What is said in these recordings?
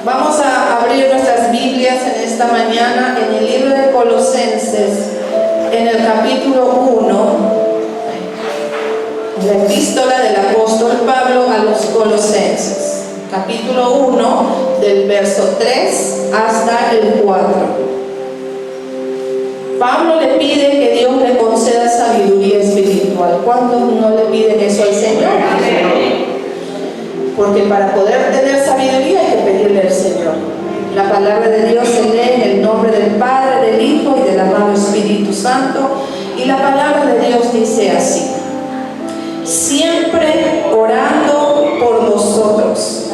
Vamos a abrir nuestras Biblias en esta mañana en el libro de Colosenses, en el capítulo 1, la epístola del apóstol Pablo a los Colosenses, capítulo 1, del verso 3 hasta el 4. Pablo le pide que Dios le conceda sabiduría espiritual. ¿Cuántos no le piden eso al Señor? Porque para poder tener sabiduría hay que pedirle al Señor. La palabra de Dios se lee en el nombre del Padre, del Hijo y del amado Espíritu Santo. Y la palabra de Dios dice así: siempre orando por vosotros,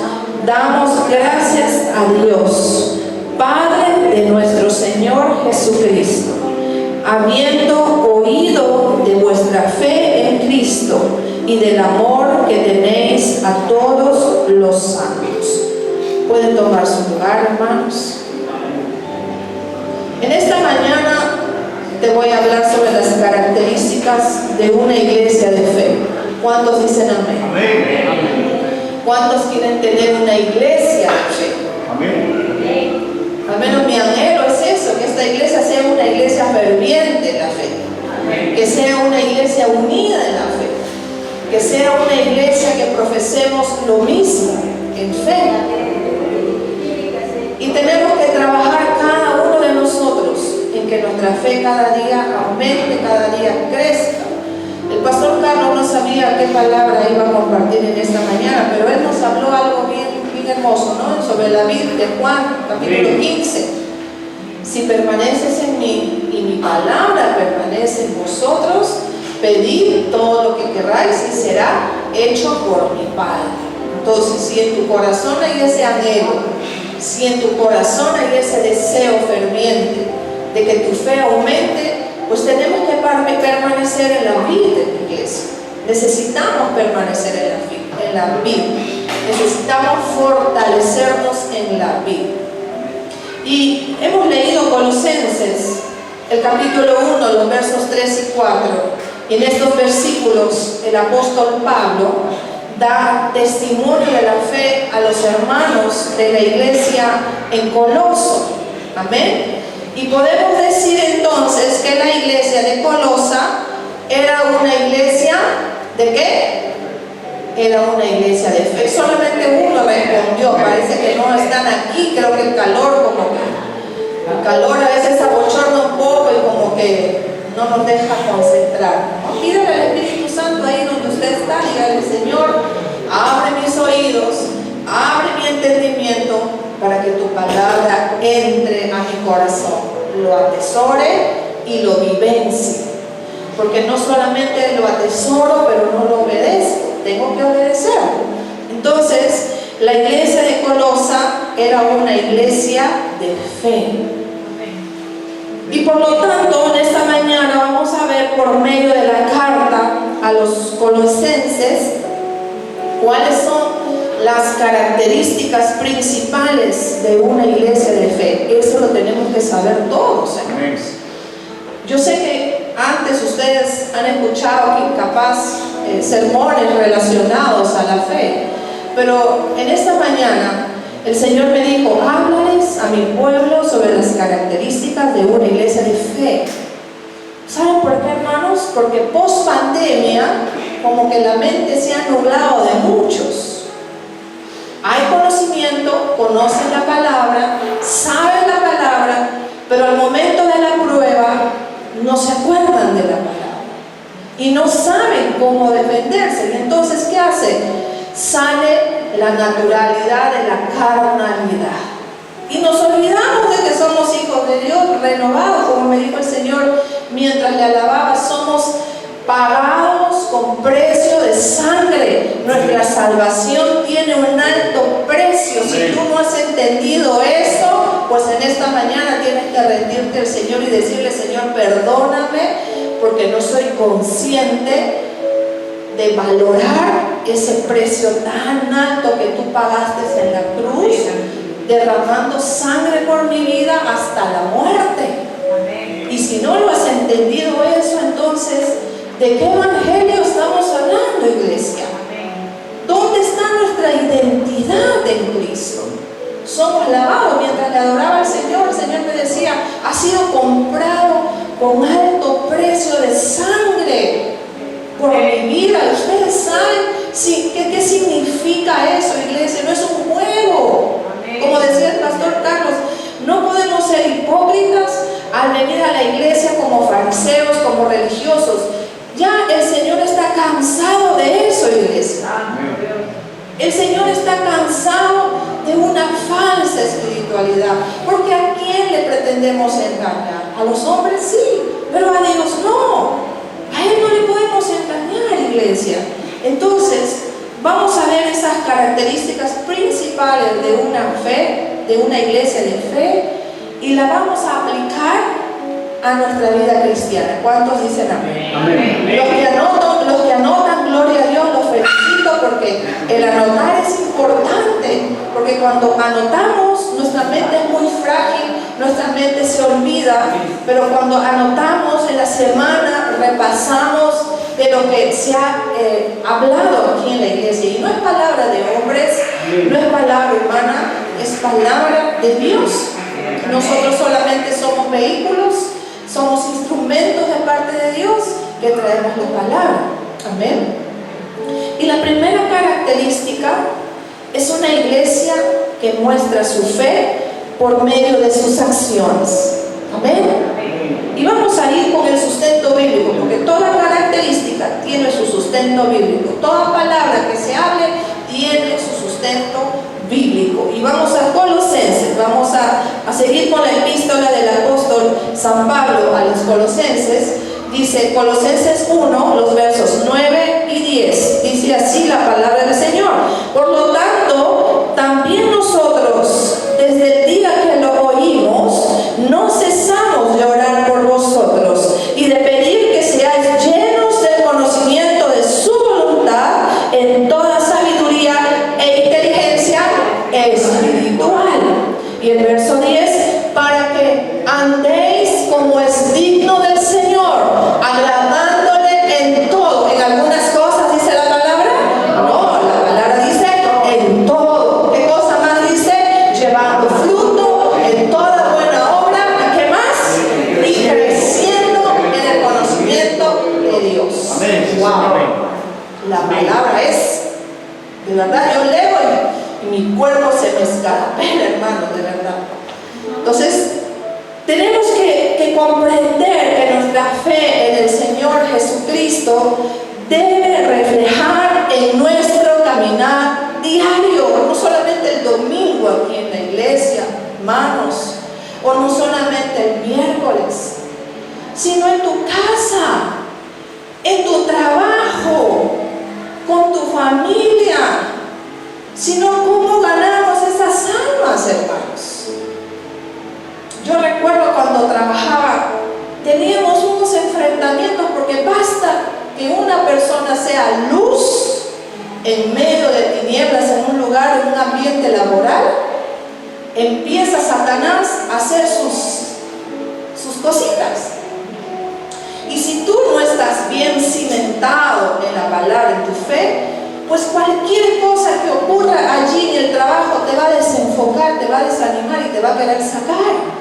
damos gracias a Dios, Padre de nuestro Señor Jesucristo, habiendo oído de vuestra fe en Cristo y del amor que tenéis a todos los santos. Pueden tomar su lugar, hermanos. En esta mañana te voy a hablar sobre las características de una iglesia de fe. ¿Cuántos dicen amén? Amén. ¿Cuántos quieren tener una iglesia de fe? Amén. Al menos mi anhelo es eso, que esta iglesia sea una iglesia ferviente en la fe, que sea una iglesia unida en la fe, que sea una iglesia que profesemos lo mismo en fe. Y tenemos que trabajar cada uno de nosotros en que nuestra fe cada día aumente, cada día crezca. El pastor Carlos no sabía qué palabra iba a compartir en esta mañana, pero él nos habló algo bien hermoso, ¿no? Sobre la Biblia de Juan, capítulo 15. Si permaneces en mí y mi palabra permanece en vosotros, pedid todo lo que queráis y será hecho por mi Padre. Entonces, si en tu corazón hay ese anhelo, si en tu corazón hay ese deseo ferviente de que tu fe aumente, pues tenemos que permanecer en la vida de la iglesia. Necesitamos permanecer en la vida. Necesitamos fortalecernos en la vida. Y hemos leído Colosenses, el capítulo 1, los versos 3 y 4. Y en estos versículos el apóstol Pablo da testimonio de la fe a los hermanos de la iglesia en Coloso. Amén. Y podemos decir entonces que la iglesia de Colosa era una iglesia ¿de qué? Era una iglesia de fe. Solamente uno respondió. Parece que no están aquí. Creo que el calor a veces abochorna un poco y como que no nos deja concentrar, ¿no? Pídale al Espíritu Santo ahí donde usted está, dígale: Señor, abre mis oídos, abre mi entendimiento para que tu palabra entre a mi corazón, lo atesore y lo vivencie. Porque no solamente lo atesoro, pero no lo obedezco, tengo que obedecer. Entonces, la iglesia de Colosa era una iglesia de fe. Y por lo tanto, en esta mañana vamos a ver por medio de la carta a los colosenses cuáles son las características principales de una iglesia de fe. Eso lo tenemos que saber todos, hermanos. Yo sé que antes ustedes han escuchado capaz sermones relacionados a la fe, pero en esta mañana el Señor me dijo: háblales a mi pueblo sobre las características de una iglesia de fe. ¿Saben por qué, hermanos? Porque post pandemia como que la mente se ha nublado de muchos. Hay conocimiento, conocen la palabra, saben la palabra, pero al momento de la prueba no se acuerdan de la palabra y no saben cómo defenderse. Y entonces, ¿qué hacen? Sale la naturalidad de la carnalidad y nos olvidamos de que somos hijos de Dios renovados, como me dijo el Señor mientras le alababa: somos pagados con precio de sangre. Nuestra salvación tiene un alto precio. Si tú no has entendido eso, pues en esta mañana tienes que rendirte al Señor y decirle: Señor, perdóname porque no soy consciente de valorar ese precio tan alto que tú pagaste en la cruz, derramando sangre por mi vida hasta la muerte. Y si no lo has entendido eso, entonces, ¿de qué evangelio estamos hablando, iglesia? ¿Dónde está nuestra identidad en Cristo? Somos con alto precio de sangre por mi vida. Ustedes saben qué significa eso, iglesia. No es un juego. Como decía el pastor Carlos, no podemos ser hipócritas al venir a la iglesia como fariseos, como religiosos. Ya el Señor está cansado de eso, iglesia. El Señor está cansado de una falsa espiritualidad. Porque ¿a quién le pretendemos engañar? A los hombres sí, pero a Dios no. A Él no le podemos engañar, iglesia. Entonces, vamos a ver esas características principales de una fe, de una iglesia de fe, y la vamos a aplicar a nuestra vida cristiana. ¿Cuántos dicen amén? Amén. Los que anotan, gloria a Dios, los felicito, porque el anotar es importante, porque cuando anotamos, nuestra mente es muy frágil, nuestra mente se olvida, pero cuando anotamos en la semana, repasamos de lo que se ha hablado aquí en la iglesia. Y no es palabra de hombres, no es palabra humana, es palabra de Dios. Nosotros solamente somos vehículos, somos instrumentos de parte de Dios que traemos la palabra. Amén. Y la primera característica es una iglesia que muestra su fe por medio de sus acciones. Amén. Y vamos a ir con el sustento bíblico, porque toda característica tiene su sustento bíblico. Toda palabra que se hable tiene su sustento bíblico. Y vamos a Colosenses, vamos a seguir con la epístola del apóstol San Pablo a los Colosenses. Dice Colosenses 1, los versos 9 y 10. Dice así la palabra del Señor: por lo tanto, también nosotros, desde el día que lo oímos, no cesamos de orar por vosotros y de pedir que seáis llenos del conocimiento de su voluntad en toda sabiduría e inteligencia espiritual. Y el verso 10: para que andéis como es digno del Señor, agradándole en todo. En algunas cosas dice la palabra, no, la palabra dice en todo. ¿Qué cosa más dice? Llevando fruto en toda buena obra. ¿Y qué más? Y creciendo en el conocimiento de Dios. Amén. Wow. La palabra es, de verdad, yo leo y mi cuerpo se me escarapela, hermano, de verdad. Entonces, tenemos que comprender que nuestra fe en el Señor Jesucristo debe reflejar en nuestro caminar diario, no solamente el domingo aquí en la iglesia, hermanos, o no solamente el miércoles, sino en tu casa, en tu trabajo, con tu familia, sino cómo ganamos esas almas, hermanos. Yo recuerdo cuando trabajaba, teníamos unos enfrentamientos, porque basta que una persona sea luz en medio de tinieblas en un lugar, en un ambiente laboral, empieza Satanás a hacer sus cositas. Y si tú no estás bien cimentado en la palabra, en tu fe, pues cualquier cosa que ocurra allí en el trabajo te va a desenfocar, te va a desanimar y te va a querer sacar.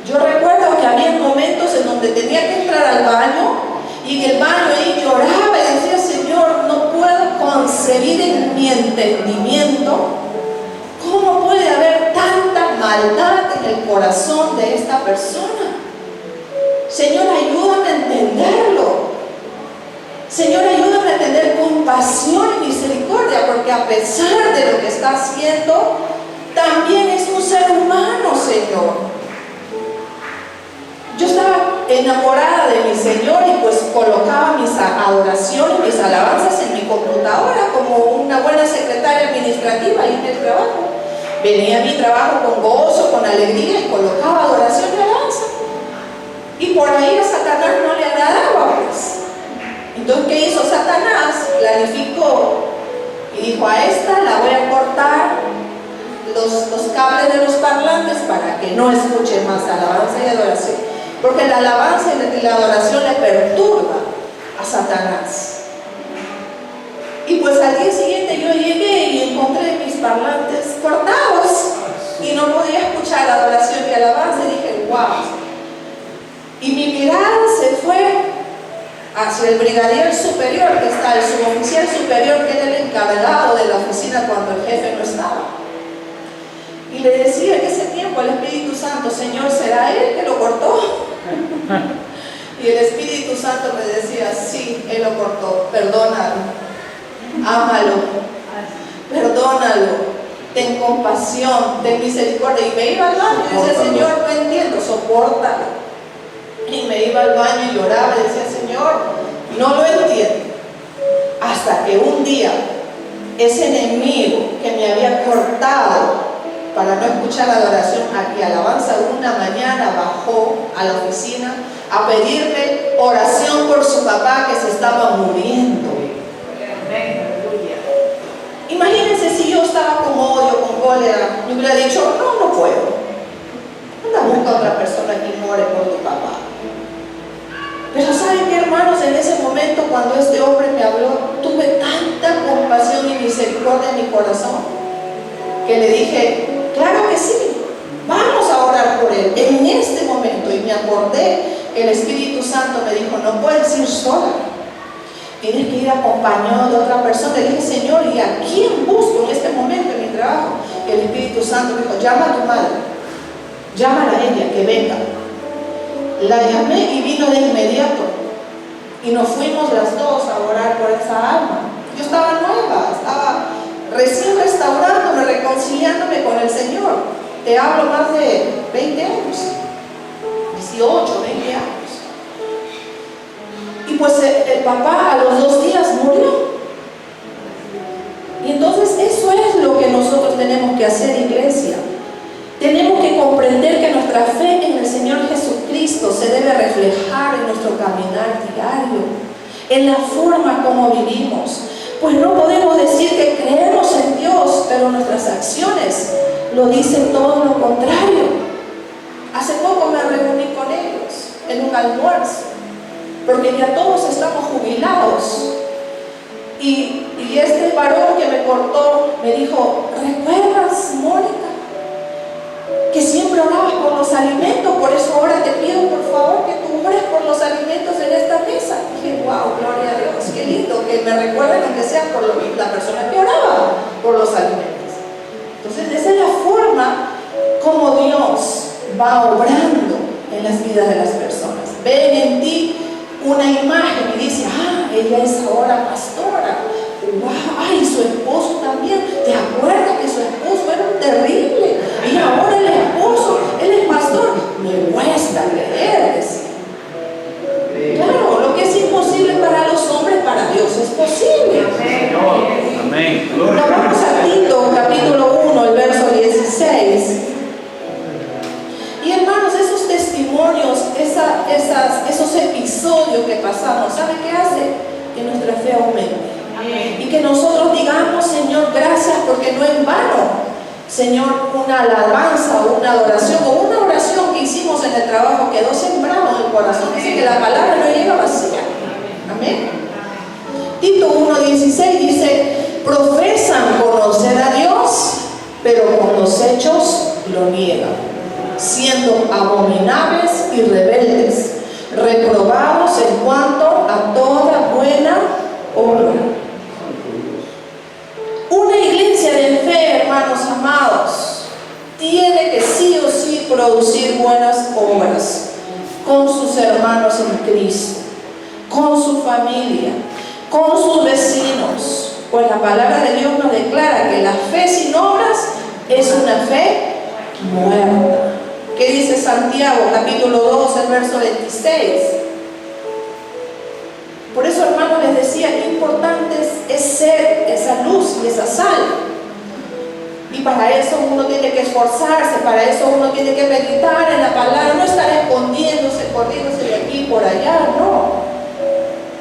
Yo recuerdo que había momentos en donde tenía que entrar al baño, y en el baño ahí lloraba y decía: Señor, no puedo concebir en mi entendimiento cómo puede haber tanta maldad en el corazón de esta persona. Señor, ayúdame a entenderlo. Señor, ayúdame a tener compasión y misericordia, porque a pesar de lo que está haciendo, también es un ser humano, Señor. Yo estaba enamorada de mi Señor y pues colocaba mis adoraciones, mis alabanzas en mi computadora como una buena secretaria administrativa ahí en el trabajo. Venía a mi trabajo con gozo, con alegría, y colocaba adoración y alabanza. Y por ahí a Satanás no le agradaba, pues. Entonces, ¿qué hizo Satanás? Planificó y dijo: a esta la voy a cortar los cables de los parlantes para que no escuche más alabanza y adoración. Porque la alabanza y la adoración le perturba a Satanás. Y pues al día siguiente yo llegué y encontré mis parlantes cortados y no podía escuchar la adoración y alabanza, y dije: wow. Y mi mirada se fue hacia el brigadier superior que está, el suboficial superior, que era el encargado de la oficina cuando el jefe no estaba. Y le decía en ese tiempo al Espíritu Santo: Señor, ¿será él que lo cortó? Y el Espíritu Santo me decía: sí, él lo cortó, perdónalo, ámalo, perdónalo, ten compasión, ten misericordia. Y me iba al baño y decía: Señor, no entiendo, sopórtalo. Y me iba al baño y lloraba y decía: Señor, no lo entiendo. Hasta que un día ese enemigo que me había cortado para no escuchar la adoración aquí, alabanza, una mañana bajó a la oficina a pedirme oración por su papá que se estaba muriendo. Imagínense si yo estaba con odio, con cólera, me hubiera dicho: no puedo. Anda, busca a otra persona que ore por tu papá. Pero ¿saben qué, hermanos? En ese momento, cuando este hombre me habló, tuve tanta compasión y misericordia en mi corazón que le dije: claro que sí, vamos a orar por él en este momento. Y me acordé que el Espíritu Santo me dijo: no puedes ir sola, tienes que ir acompañado de otra persona. Le dije: Señor, ¿y a quién busco en este momento en mi trabajo? Y el Espíritu Santo me dijo: llama a tu madre, llámala a ella, que venga. La llamé y vino de inmediato. Y nos fuimos las dos a orar por esa alma. Yo estaba nueva, estaba recién restaurándome, reconciliándome con el Señor. Te hablo más de 20 años, 18, 20 años. Y pues el papá a los 2 días murió. Y entonces eso es lo que nosotros tenemos que hacer, iglesia. Tenemos que comprender que nuestra fe en el Señor Jesucristo se debe reflejar en nuestro caminar diario, en la forma como vivimos. Pues no podemos decir que creemos en Dios, pero nuestras acciones lo dicen todo lo contrario. Hace poco me reuní con ellos en un almuerzo, porque ya todos estamos jubilados. Y este varón que me cortó me dijo: ¿recuerdas, Mónica, que siempre orabas por los alimentos? Por eso ahora te pido por favor que tú ores por los alimentos en esta mesa. Y dije: wow, gloria a Dios, qué lindo que me recuerden, aunque sea por la persona que oraba por los alimentos. Entonces esa es la forma como Dios va obrando en las vidas de las personas. Ven en ti una imagen y dice: ah, ella es ahora pastora. Wow, ay, su esposo también. ¿Te acuerdas que su esposo era un terrible? Y ahora el esposo, él es pastor. Me cuesta creer, decía. Claro, lo que es imposible para los hombres, para Dios es posible. Amén. Nos vamos a Tito, capítulo 1, el verso 16. Y hermanos, esos testimonios, esos episodios que pasamos, ¿sabe qué hace? Que nuestra fe aumente. Y que nosotros digamos: Señor, gracias, porque no en vano, Señor, una alabanza o una adoración o una oración que hicimos en el trabajo quedó sembrado en el corazón. Dice que la palabra no llega vacía. Amén. Tito 1:16 dice: profesan conocer a Dios, pero con los hechos lo niegan, siendo abominables y rebeldes, reprobados en cuanto a toda buena obra. Una iglesia de fe, hermanos amados, tiene que sí o sí producir buenas obras con sus hermanos en Cristo, con su familia, con sus vecinos. Pues la palabra de Dios nos declara que la fe sin obras es una fe muerta. ¿Qué dice Santiago, capítulo 2, el verso 26? Por eso, hermanos, les decía que importante es ser esa luz y esa sal. Y para eso uno tiene que esforzarse, para eso uno tiene que meditar en la palabra, no estar escondiéndose, corriéndose de aquí por allá, no.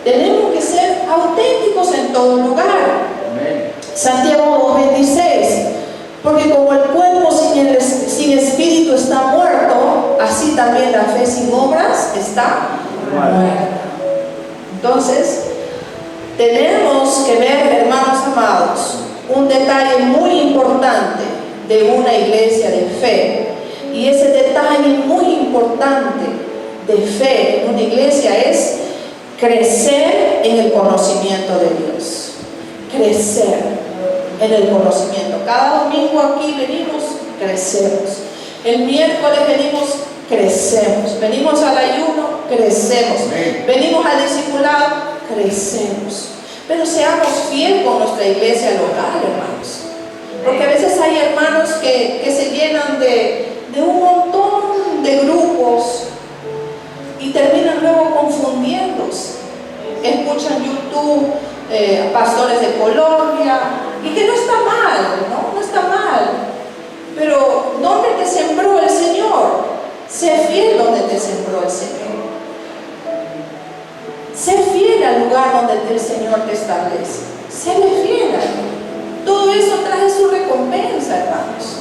Tenemos que ser auténticos en todo lugar. Amén. Santiago 2:26. Porque como el cuerpo sin espíritu está muerto, así también la fe sin obras está muerta. Entonces, tenemos que ver, hermanos amados, un detalle muy importante de una iglesia de fe. Y ese detalle muy importante de fe en una iglesia es crecer en el conocimiento de Dios. Crecer en el conocimiento. Cada domingo aquí venimos, crecemos. El miércoles venimos, crecemos. Venimos al ayuno, crecemos. Venimos al discipulado, crecemos. Pero seamos fieles con nuestra iglesia local, hermanos. Porque a veces hay hermanos que se llenan de un montón de grupos y terminan luego confundiéndose. Escuchan YouTube, pastores de Colombia, y que no está mal, no está mal. Pero ¿dónde te sembró el Señor? Sé fiel donde te sembró el Señor. Sé fiel al lugar donde el Señor te establece. Séle fiel a Él. Todo eso trae su recompensa, hermanos.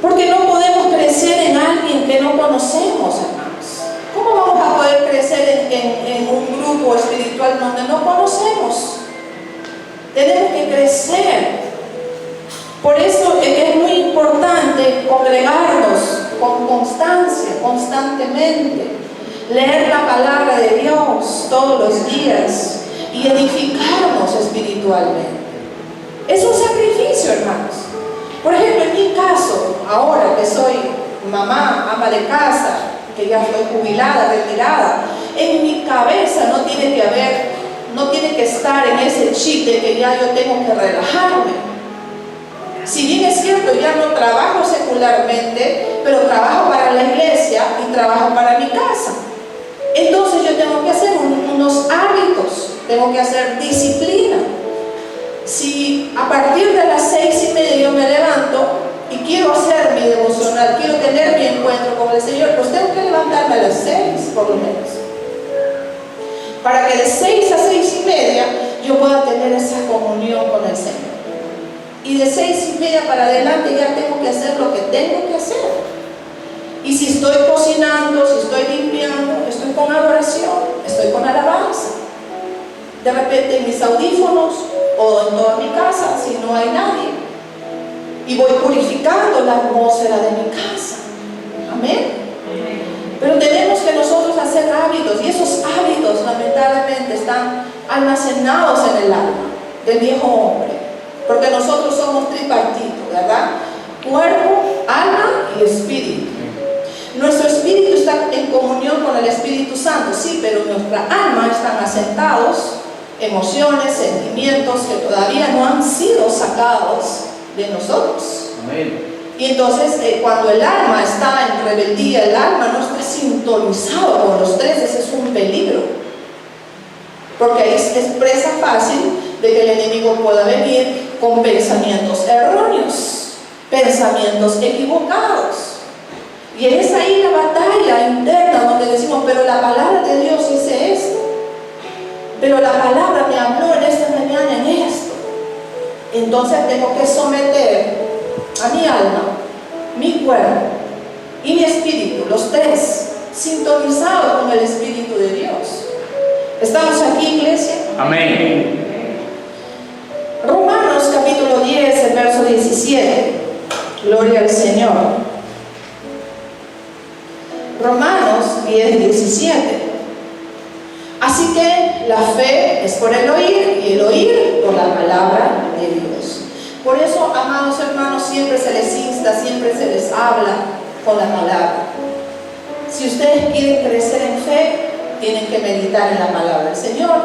Porque no podemos crecer en alguien que no conocemos, hermanos. ¿Cómo vamos a poder crecer en un grupo espiritual donde no conocemos? Tenemos que crecer. Por eso es que es muy importante congregarnos con constancia, constantemente, leer la palabra de Dios todos los días y edificarnos espiritualmente. Es un sacrificio, hermanos. Por ejemplo, en mi caso, ahora que soy mamá, ama de casa, que ya estoy jubilada, retirada, en mi cabeza no tiene que estar en ese chip de que ya yo tengo que relajarme. Si bien es cierto, ya no trabajo secularmente, pero trabajo para la iglesia y trabajo para mi casa. Entonces yo tengo que hacer unos hábitos, tengo que hacer disciplina. Si a partir de las 6:30 yo me levanto y quiero hacer mi devocional, quiero tener mi encuentro con el Señor, pues tengo que levantarme a las 6 por lo menos, para que de 6 a 6:30 yo pueda tener esa comunión con el Señor. Y de 6:30 para adelante ya tengo que hacer lo que tengo que hacer. Y si estoy cocinando, si estoy limpiando, estoy con adoración, estoy con alabanza. De repente en mis audífonos o en toda mi casa, si no hay nadie, y voy purificando la atmósfera de mi casa. Amén. Pero tenemos que nosotros hacer hábitos, y esos hábitos lamentablemente están almacenados en el alma del viejo hombre, porque nosotros somos tripartitos, ¿verdad? Cuerpo, alma y espíritu. Nuestro espíritu está en comunión con el Espíritu Santo, sí, pero nuestra alma están asentados emociones, sentimientos que todavía no han sido sacados de nosotros. Amén. Y entonces cuando el alma está en rebeldía, el alma no está sintonizado con los tres, ese es un peligro, porque ahí es presa fácil de que el enemigo pueda venir con pensamientos erróneos, pensamientos equivocados. Y es ahí la batalla interna donde decimos, pero la palabra de Dios dice esto, pero la palabra me habló en esta mañana en esto. Entonces tengo que someter a mi alma, mi cuerpo y mi espíritu, los tres, sintonizados con el Espíritu de Dios. ¿Estamos aquí, iglesia? Amén. Romanos capítulo 10, el verso 17. Gloria al Señor. Romanos 10, 17. Así que la fe es por el oír y el oír por la palabra de Dios. Por eso, amados hermanos, siempre se les insta, siempre se les habla con la palabra. Si ustedes quieren crecer en fe, tienen que meditar en la palabra del Señor,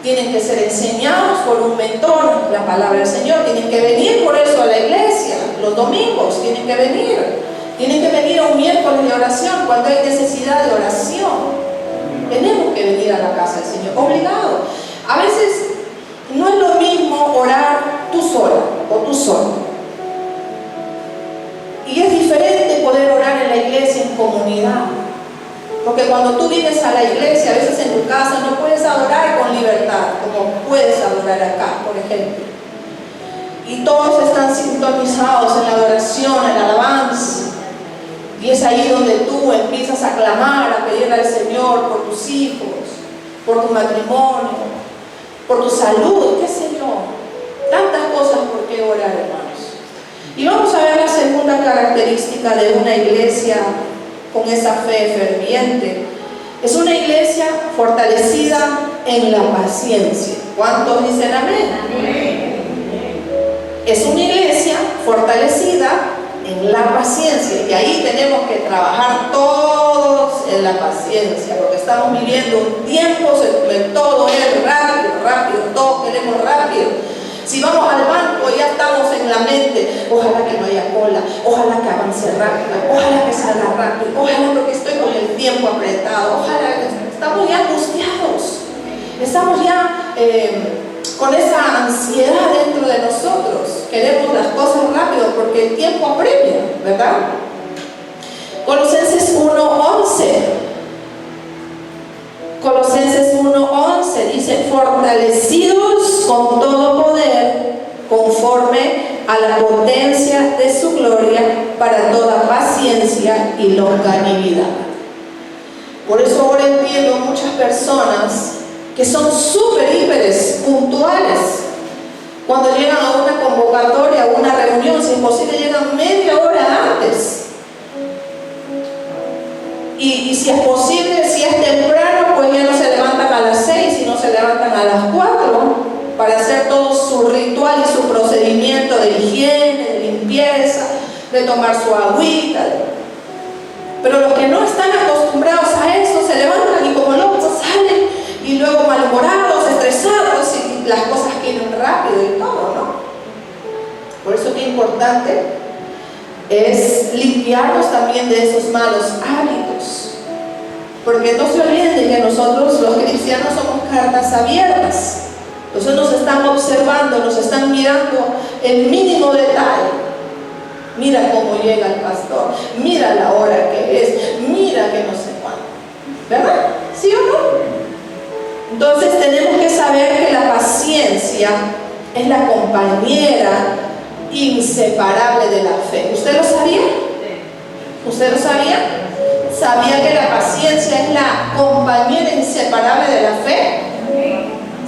tienen que ser enseñados por un mentor, la palabra del Señor, tienen que venir por eso a la iglesia, los domingos tienen que venir a un miércoles de oración cuando hay necesidad de oración. Tenemos que venir a la casa del Señor, obligado. A veces no es lo mismo orar tú sola o tú solo. Y es diferente poder orar en la iglesia en comunidad. Porque cuando tú vienes a la iglesia, a veces en tu casa no puedes adorar con libertad, como puedes adorar acá, por ejemplo. Y todos están sintonizados en la adoración, en la alabanza. Y es ahí donde tú empiezas a clamar, a pedirle al Señor por tus hijos, por tu matrimonio, por tu salud, qué sé yo. Tantas cosas por qué orar, hermanos. Y vamos a ver la segunda característica de una iglesia con esa fe ferviente. Es una iglesia fortalecida en la paciencia. ¿Cuántos dicen amén? Amén. Es una iglesia fortalecida en la paciencia, y ahí tenemos que trabajar todos en la paciencia, porque estamos viviendo un tiempo donde todo es rápido, todos queremos rápido. Si vamos al banco ya estamos en la mente, ojalá que no haya cola, ojalá que avance rápido, ojalá que salga rápido, ojalá, porque estoy con el tiempo apretado, ojalá que estamos ya angustiados, estamos ya con esa ansiedad dentro de nosotros. Queremos las cosas rápido porque el tiempo apremia, ¿verdad? Colosenses 1:11. Colosenses 1:11 dice: fortalecidos con todo poder, conforme a la potencia de su gloria, para toda paciencia y longanimidad. Por eso ahora entiendo muchas personas que son súper hiperes puntuales. Cuando llegan a una convocatoria, a una reunión, si es posible, llegan media hora antes. Y si es posible, si es temprano, pues ya no se levantan a las 6, sino se levantan a las 4 para hacer todo su ritual y su procedimiento de higiene, de limpieza, de tomar su agüita. Pero los que no están acostumbrados a eso se levantan y como locos salen, y luego malhumorados, estresados, y las cosas quieren rápido y todo, ¿no? Por eso que importante es limpiarnos también de esos malos hábitos, porque no se olviden de que nosotros los cristianos somos cartas abiertas. Entonces nos están observando, nos están mirando el mínimo detalle. Mira cómo llega el pastor, mira la hora que es, mira que no sé cuándo, ¿verdad? ¿Sí o no? Entonces tenemos que saber que la paciencia es la compañera inseparable de la fe. ¿Usted lo sabía? ¿Usted lo sabía? ¿Sabía que la paciencia es la compañera inseparable de la fe?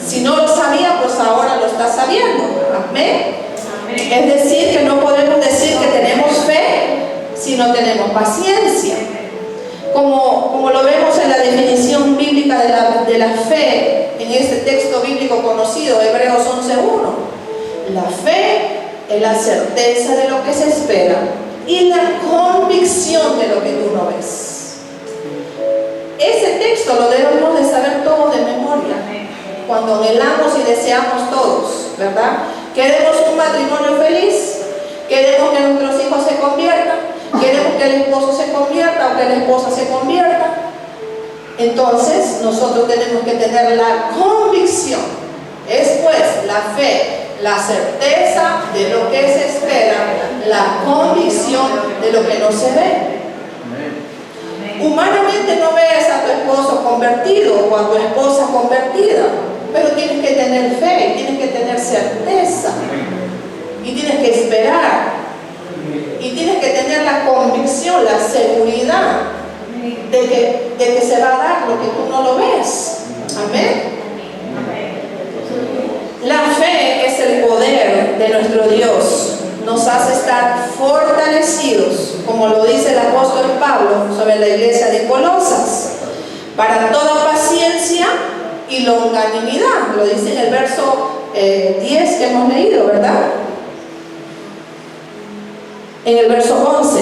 Si no lo sabía, pues ahora lo está sabiendo. Amén. Es decir, que no podemos decir que tenemos fe si no tenemos paciencia. Como lo vemos en la definición bíblica de la fe, en este texto bíblico conocido, Hebreos 11:1. La fe es la certeza de lo que se espera y la convicción de lo que tú no ves. Ese texto lo debemos de saber todos de memoria, cuando anhelamos y deseamos todos, ¿verdad? Queremos un matrimonio feliz, queremos que nuestros hijos se conviertan, queremos que el esposo se convierta o que la esposa se convierta. Entonces nosotros tenemos que tener la convicción, es pues la fe, la certeza de lo que se espera, la convicción de lo que no se ve. Humanamente no ves a tu esposo convertido o a tu esposa convertida, pero tienes que tener fe, tienes que tener certeza y tienes que esperar y tienes que tener la convicción, la seguridad de que se va a dar lo que tú no lo ves. Amén. La fe es el poder de nuestro Dios, nos hace estar fortalecidos, como lo dice el apóstol Pablo sobre la iglesia de Colosas, para toda paciencia y longanimidad. Lo dice en el verso 10 que hemos leído, ¿verdad? En el verso 11.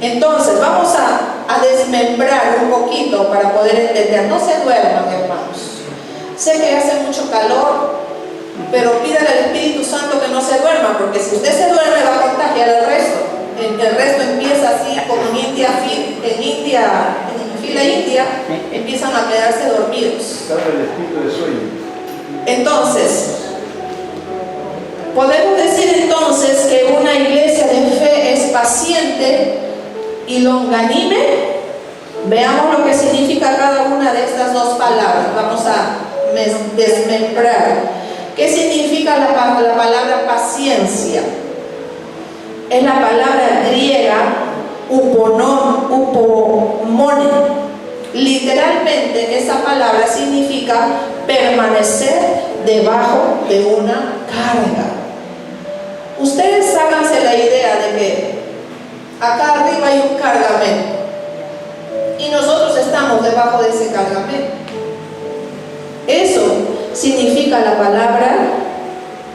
Entonces vamos a desmembrar un poquito para poder entender. No se duerman, hermanos. Sé que hace mucho calor, pero pídale al Espíritu Santo que no se duerma, porque si usted se duerme va a contagiar al resto. El resto empieza así como en fila india, empiezan a quedarse dormidos. El espíritu de sueño. Entonces, podemos decir entonces que una iglesia de fe es paciente y longanime. Veamos lo que significa cada una de estas dos palabras. Vamos a desmembrar. ¿Qué significa la palabra paciencia? Es la palabra griega upomone. Literalmente esa palabra significa permanecer debajo de una carga. Ustedes háganse la idea de que acá arriba hay un cargamento y nosotros estamos debajo de ese cargamento. Eso significa la palabra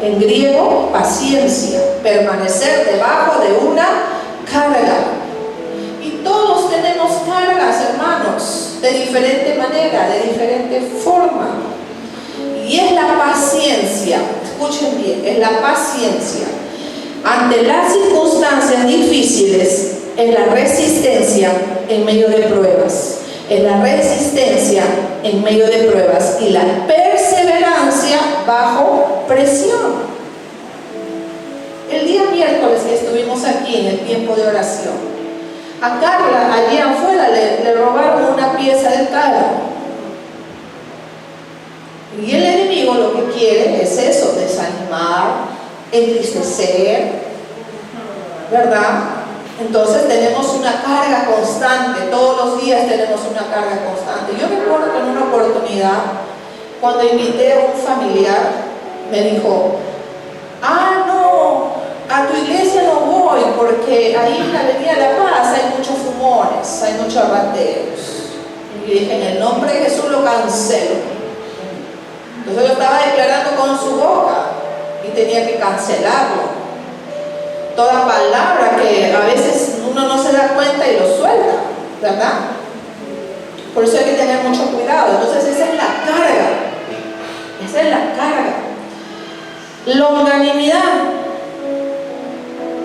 en griego paciencia, permanecer debajo de una carga. Y todos tenemos cargas, hermanos, de diferente manera, de diferente forma. Y es la paciencia, escuchen bien, es la paciencia ante las circunstancias difíciles, es la resistencia en medio de pruebas, es la resistencia en medio de pruebas y la perseverancia bajo presión. El día miércoles que estuvimos aquí en el tiempo de oración, a Carla allí afuera le robaron una pieza del carro. Y el enemigo lo que quiere es eso, desanimar, entristecer, ¿verdad? Entonces tenemos una carga constante, todos los días tenemos una carga constante. Yo recuerdo que en una oportunidad, cuando invité a un familiar, me dijo: no, a tu iglesia no voy porque ahí en la Avenida La Paz hay muchos fumones, hay muchos rateros. Y dije: en el nombre de Jesús lo cancelo. Entonces yo estaba declarando con su boca y tenía que cancelarlo. Toda palabra que a veces uno no se da cuenta y lo suelta, ¿verdad? Por eso hay que tener mucho cuidado. Entonces esa es la carga. Esa es la carga. Longanimidad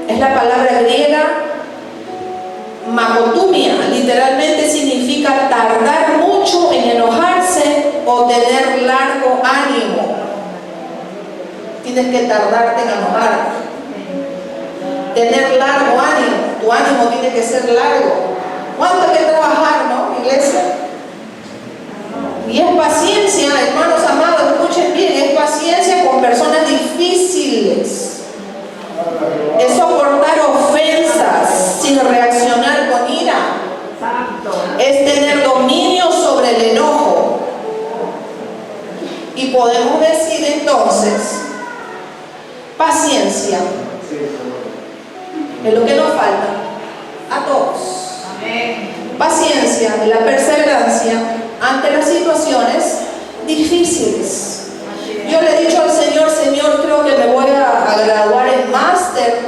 es la palabra griega magotumia, literalmente significa tardar mucho en enojarse o tener largo ánimo. Tienes que tardarte en enojarte, tener largo ánimo. Tu ánimo tiene que ser largo. ¿Cuánto hay que trabajar, no, iglesia? Y es paciencia, hermanos amados, escuchen bien, es paciencia con personas difíciles. Es soportar ofensas sin reaccionar con ira. Es tener dominio sobre el enojo. Y podemos decir entonces, paciencia es lo que nos falta a todos. Paciencia es la perseverancia ante las situaciones difíciles. Yo le he dicho al Señor: Señor, creo que me voy a graduar en máster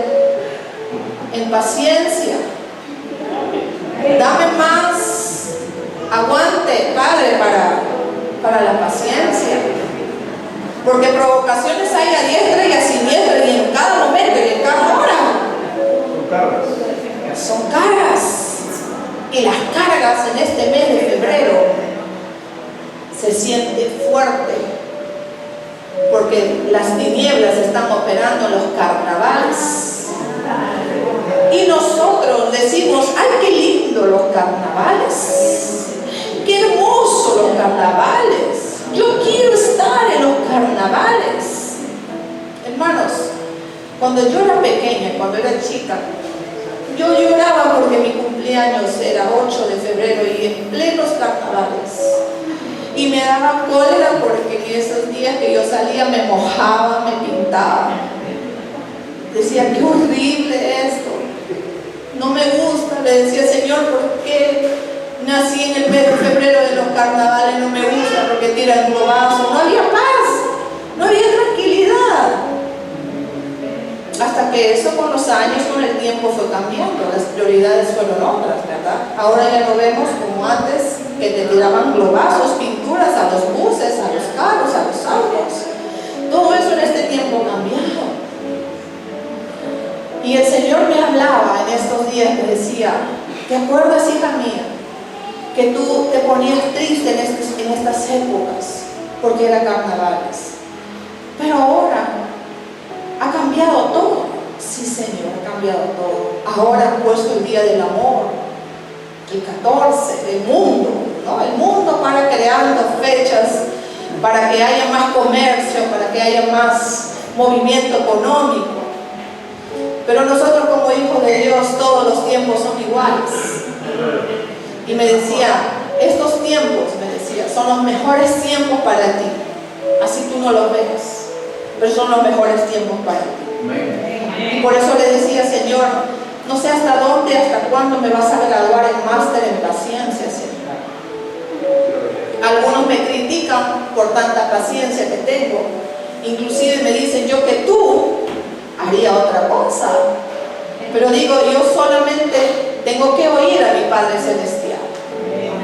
en paciencia. Dame más aguante, Padre, para la paciencia. Porque provocaciones hay a diestra y a siniestra, y en cada momento y en cada hora. Son cargas. Y las cargas en este mes de febrero se sienten fuertes, porque las tinieblas están operando en los carnavales. Y nosotros decimos: ¡ay, qué lindo los carnavales! ¡Qué hermoso los carnavales! Yo quiero estar en los carnavales. Hermanos, cuando yo era pequeña, cuando era chica, yo lloraba porque mi cumpleaños era 8 de febrero y en plenos carnavales. Y me daba cólera porque en esos días que yo salía me mojaba, me pintaba. Decía: qué horrible esto, no me gusta. Le decía: Señor, ¿por qué nací en el mes de febrero de los carnavales? No me gusta porque tiran globazos. No había paz, no había tranquilidad. Hasta que eso con los años, con el tiempo fue cambiando, las prioridades fueron otras, ¿verdad? Ahora ya no vemos como antes, que te tiraban globazos, pinturas a los buses, a los carros, a los autos. Todo eso en este tiempo ha cambiado. Y el Señor me hablaba en estos días, me decía: ¿te acuerdas, hija mía, que tú te ponías triste en estas épocas porque eran carnavales? Pero ahora ha cambiado todo. Sí, Señor, ha cambiado todo. Ahora han puesto el Día del Amor, el 14, el mundo, ¿no? El mundo para creando fechas para que haya más comercio, para que haya más movimiento económico. Pero nosotros, como hijos de Dios, todos los tiempos son iguales. Y me decía: estos tiempos, me decía, son los mejores tiempos para ti. Así tú no los ves, pero son los mejores tiempos para ti. Y por eso le decía: Señor, No sé hasta dónde, hasta cuándo me vas a graduar en máster en paciencia, Señor. Algunos me critican por tanta paciencia que tengo. Inclusive me dicen yo que tú haría otra cosa. Pero digo, yo solamente tengo que oír a mi Padre Celestial.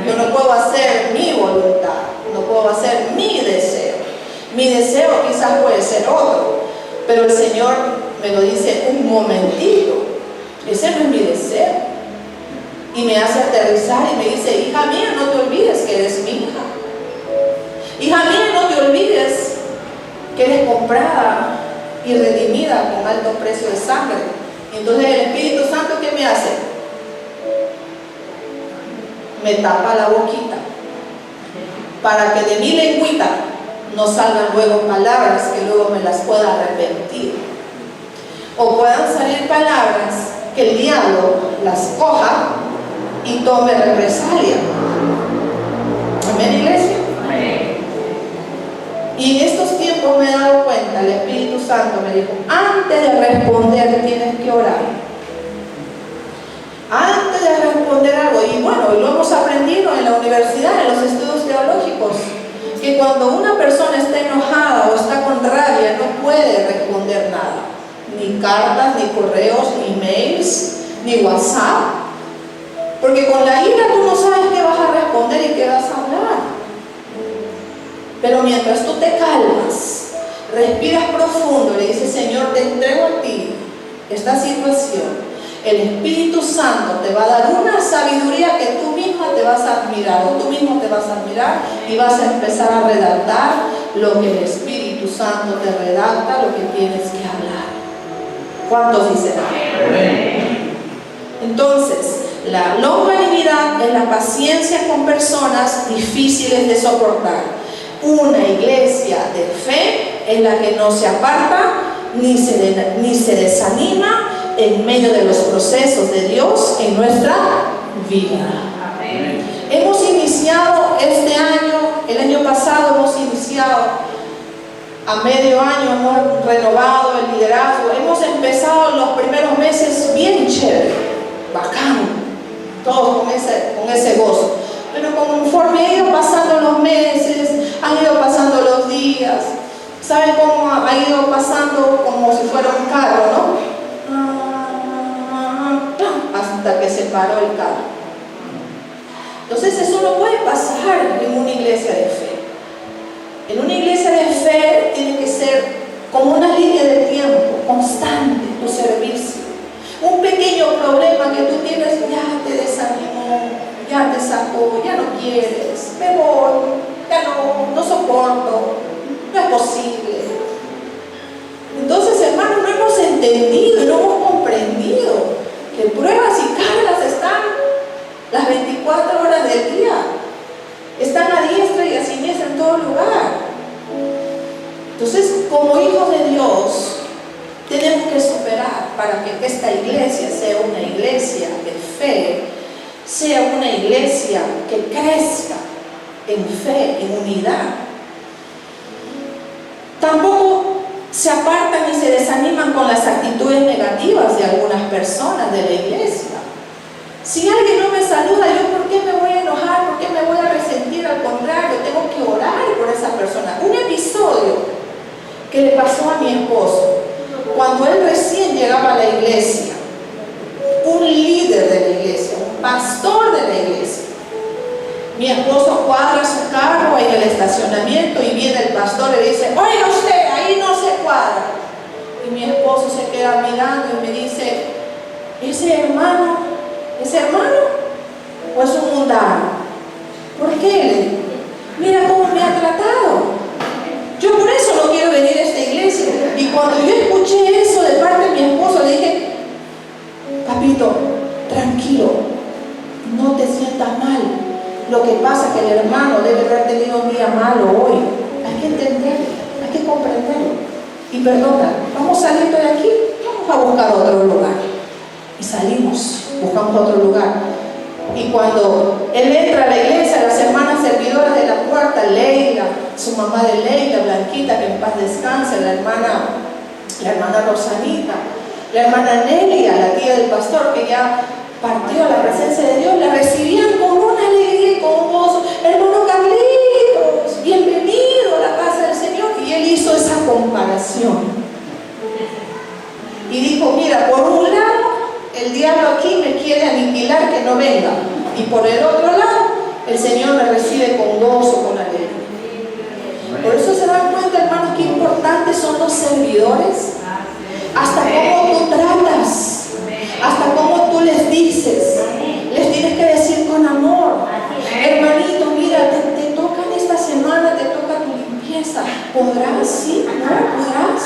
Yo no puedo hacer mi voluntad, no puedo hacer mi deseo. Mi deseo quizás puede ser otro, pero el Señor me lo dice un momentito. Ese no es mi deseo. Y me hace aterrizar y me dice, hija mía, no te olvides que eres mi hija. Hija mía, no te olvides que eres comprada y redimida con alto precio de sangre. Entonces el Espíritu Santo, ¿qué me hace? Me tapa la boquita para que de mi lengüita no salgan luego palabras que luego me las pueda arrepentir, o puedan salir palabras que el diablo las coja y tome represalia. Amén, iglesia. Amén. Y en estos tiempos me he dado cuenta, el Espíritu Santo me dijo, antes de responder tienes que orar. Antes de responder algo, y bueno, lo hemos aprendido en la universidad, en los estudios teológicos, que cuando una persona está enojada o está con rabia, no puede responder nada. Ni cartas, ni correos, ni mails, ni WhatsApp. Porque con la ira tú no sabes qué vas a responder y qué vas a hablar. Pero mientras tú te calmas, respiras profundo, le dices, Señor, te entrego a ti esta situación. El Espíritu Santo te va a dar una sabiduría que tú misma te vas a admirar, o tú mismo te vas a admirar y vas a empezar a redactar lo que el Espíritu Santo te redacta, lo que tienes que hablar. ¿Cuántos dicen amén? Entonces, la longanimidad es la paciencia con personas difíciles de soportar. Una iglesia de fe es la que no se aparta ni se desanima en medio de los procesos de Dios en nuestra vida. Amén. Hemos iniciado este año, el año pasado hemos iniciado, a medio año hemos renovado el liderazgo, hemos empezado los primeros meses bien chévere, bacán, todos con ese gozo. Pero conforme han ido pasando los meses, han ido pasando los días, ¿saben cómo ha ido pasando? Como si fuera un carro, ¿no? Hasta que se paró el carro. Entonces eso no puede pasar en una iglesia de fe. En una iglesia de fe tiene que ser como una línea de tiempo constante, tu servicio. Un pequeño problema que tú tienes ya te desanimó, ya te sacó, ya no quieres, me voy, ya no soporto, no es posible. Entonces, hermanos, no hemos entendido y no hemos comprendido que pruebas y cargas están las 24 horas del día, están a diestra y a siniestra en todo lugar. Entonces, como hijos de Dios, tenemos que superar para que esta iglesia sea una iglesia de fe, sea una iglesia que crezca en fe, en unidad. Tampoco se apartan y se desaniman con las actitudes negativas de algunas personas de la iglesia. Si alguien no me saluda, ¿yo por qué me voy a enojar? ¿Por qué me voy a resentir? Al contrario, tengo que orar por esa persona. Un episodio que le pasó a mi esposo cuando él recién llegaba a la iglesia, un líder de la iglesia, un pastor de la iglesia. Mi esposo cuadra su carro en el estacionamiento y viene el pastor y le dice, oiga usted, ahí no se cuadra. Y mi esposo se queda mirando y me dice, ¿ese hermano o es un mundano? ¿Por qué? Le digo, mira cómo me ha tratado. Yo por eso no quiero venir a esta iglesia. Y cuando yo escuché eso de parte de mi esposo, le dije, papito, tranquilo, no te sientas mal. Lo que pasa es que el hermano debe haber tenido un día malo hoy. Hay que entenderlo, hay que comprenderlo. Y perdona, vamos saliendo de aquí, vamos a buscar otro lugar. Y salimos, buscamos otro lugar. Y cuando él entra a la iglesia, las hermanas servidoras de la puerta, Leila, su mamá de Leila, Blanquita, que en paz descanse, la hermana Rosanita, La hermana Nelia, la tía del pastor que ya partió a la presencia de Dios, la recibían con una alegría y con un gozo. Hermano Carlitos, bienvenido a la casa del Señor. Y él hizo esa comparación. Y dijo, mira, por un lado, el diablo aquí me quiere aniquilar, que no venga. Y por el otro lado, el Señor me recibe con gozo, con alegría. Por eso se dan cuenta, hermanos, qué importantes son los servidores. Hasta cómo tú tratas, hasta cómo tú les dices. Les tienes que decir con amor. Hermanito, mira, te toca en esta semana, te toca tu limpieza. ¿Podrás? Sí, ¿no? ¿Podrás?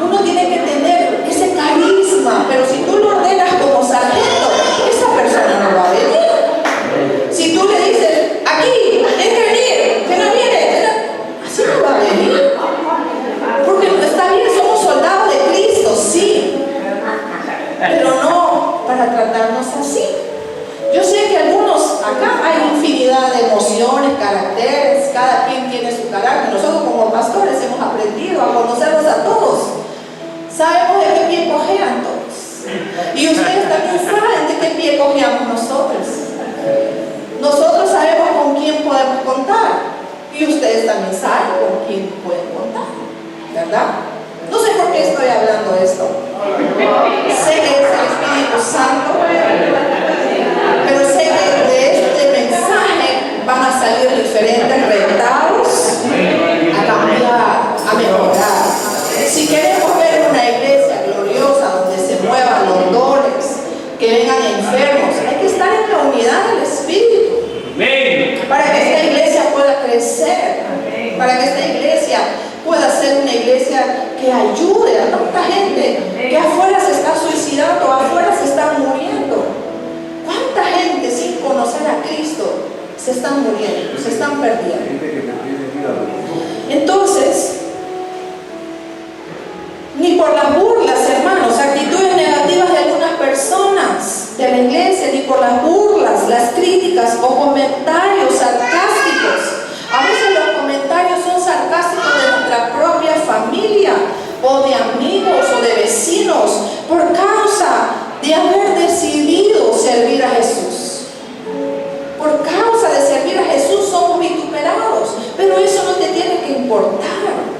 Uno tiene que tener ese carisma, pero si tú lo ordenas como sargento, esa persona no va a venir. Si tú le dices, aquí, tienes que venir, que no viene, así no va a venir. Porque está bien, somos soldados de Cristo, sí, pero no para tratarnos así. Yo sé que algunos, acá hay infinidad de emociones, caracteres, cada quien tiene su carácter. Nosotros como pastores hemos aprendido a conocerlos a todos. Sabemos de qué pie cojean todos. Y ustedes también saben de qué pie cojeamos nosotros. Nosotros sabemos con quién podemos contar. Y ustedes también saben con quién pueden contar. ¿Verdad? No sé por qué estoy hablando de esto. Sé que es el Espíritu Santo, pero sé que de este mensaje van a salir diferentes retados a cambiar, a mejorar. Si queremos ver una iglesia gloriosa donde se muevan los dones, que vengan enfermos, hay que estar en la unidad del Espíritu para que esta iglesia pueda crecer, para que esta iglesia pueda ser una iglesia que ayude a tanta gente que afuera se está suicidando, afuera se está muriendo. ¿Cuánta gente sin conocer a Cristo se están muriendo, se están perdiendo? Entonces, ni por las burlas, hermanos, actitudes negativas de algunas personas de la iglesia, ni por las burlas, las críticas o comentarios sarcásticos. A veces los comentarios son sarcásticos de nuestra propia familia, o de amigos, o de vecinos, por causa de haber decidido servir a Jesús. Por causa de servir a Jesús somos vituperados, pero eso no te tiene que importar.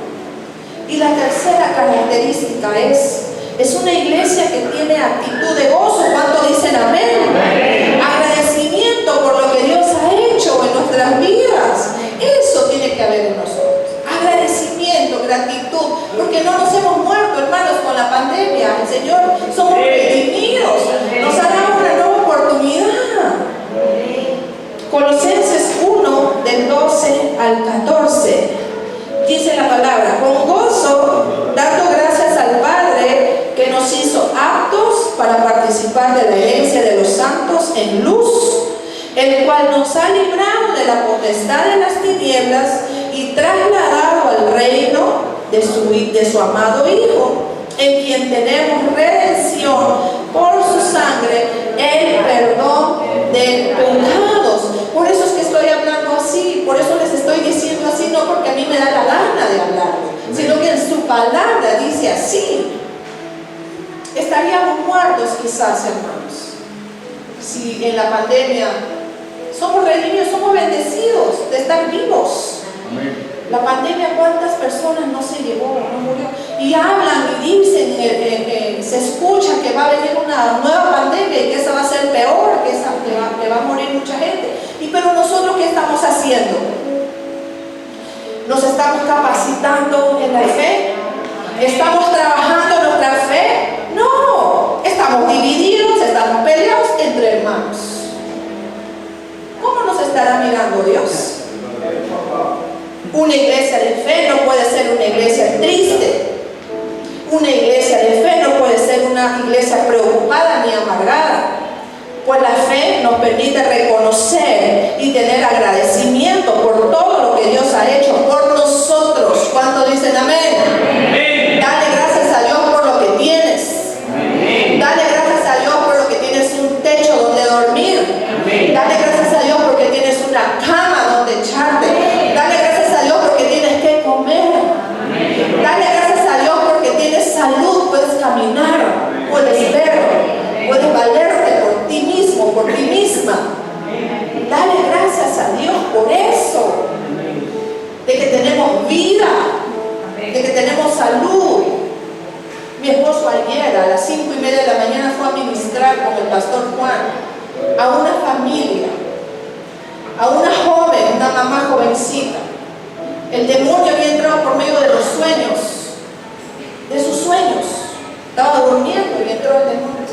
Y la tercera característica es una iglesia que tiene actitud de gozo. ¿Cuánto dicen amén? Agradecimiento por lo que Dios ha hecho en nuestras vidas. Eso tiene que haber en nosotros. Agradecimiento, gratitud, porque no nos hemos muerto, hermanos, con la pandemia. El Señor, somos redimidos, nos ha dado una nueva oportunidad. Colosenses 1, del 12 al 14, dice la palabra: con gozo, dando gracias al Padre que nos hizo aptos para participar de la herencia de los santos en luz, el cual nos ha librado de la potestad de las tinieblas y trasladado al reino de su amado Hijo, en quien tenemos redención por su sangre, el perdón de pecados. Por eso es que estoy hablando así, por eso les estoy diciendo así, no porque a mí me da la gana de hablar, sino que en su palabra dice así. Estaríamos muertos quizás, hermanos, si en la pandemia somos redimidos, somos bendecidos de estar vivos. Amén. La pandemia, ¿cuántas personas no se llevó, no murió? Y hablan y dicen, se escucha que va a venir una nueva pandemia y que esa va a ser peor, que va a morir mucha gente. Pero nosotros, ¿qué estamos haciendo? ¿Nos estamos capacitando en la fe? ¿Estamos trabajando nuestra fe? No, estamos divididos, estamos peleados entre hermanos. ¿Cómo nos estará mirando Dios? Una iglesia de fe no puede ser una iglesia triste. Una iglesia de fe no puede ser una iglesia preocupada ni amargada. Pues la fe nos permite reconocer y tener agradecimiento por todo lo que Dios ha hecho por nosotros. ¿Cuántos dicen amén? Amén. Dale gracias a Dios por lo que tienes. Amén. Dale gracias a Dios por lo que tienes un techo donde dormir. Amén. Dale gracias a Dios porque tienes una cama donde echarte. Dale gracias a Dios porque tienes que comer. Amén. Dale gracias a Dios porque tienes salud, puedes caminar. Mi esposo ayer a las 5:30 de la mañana fue a ministrar con el pastor Juan a una familia, a una joven, una mamá jovencita. El demonio había entrado por medio de los sueños, de sus sueños. Estaba durmiendo y entró el demonio.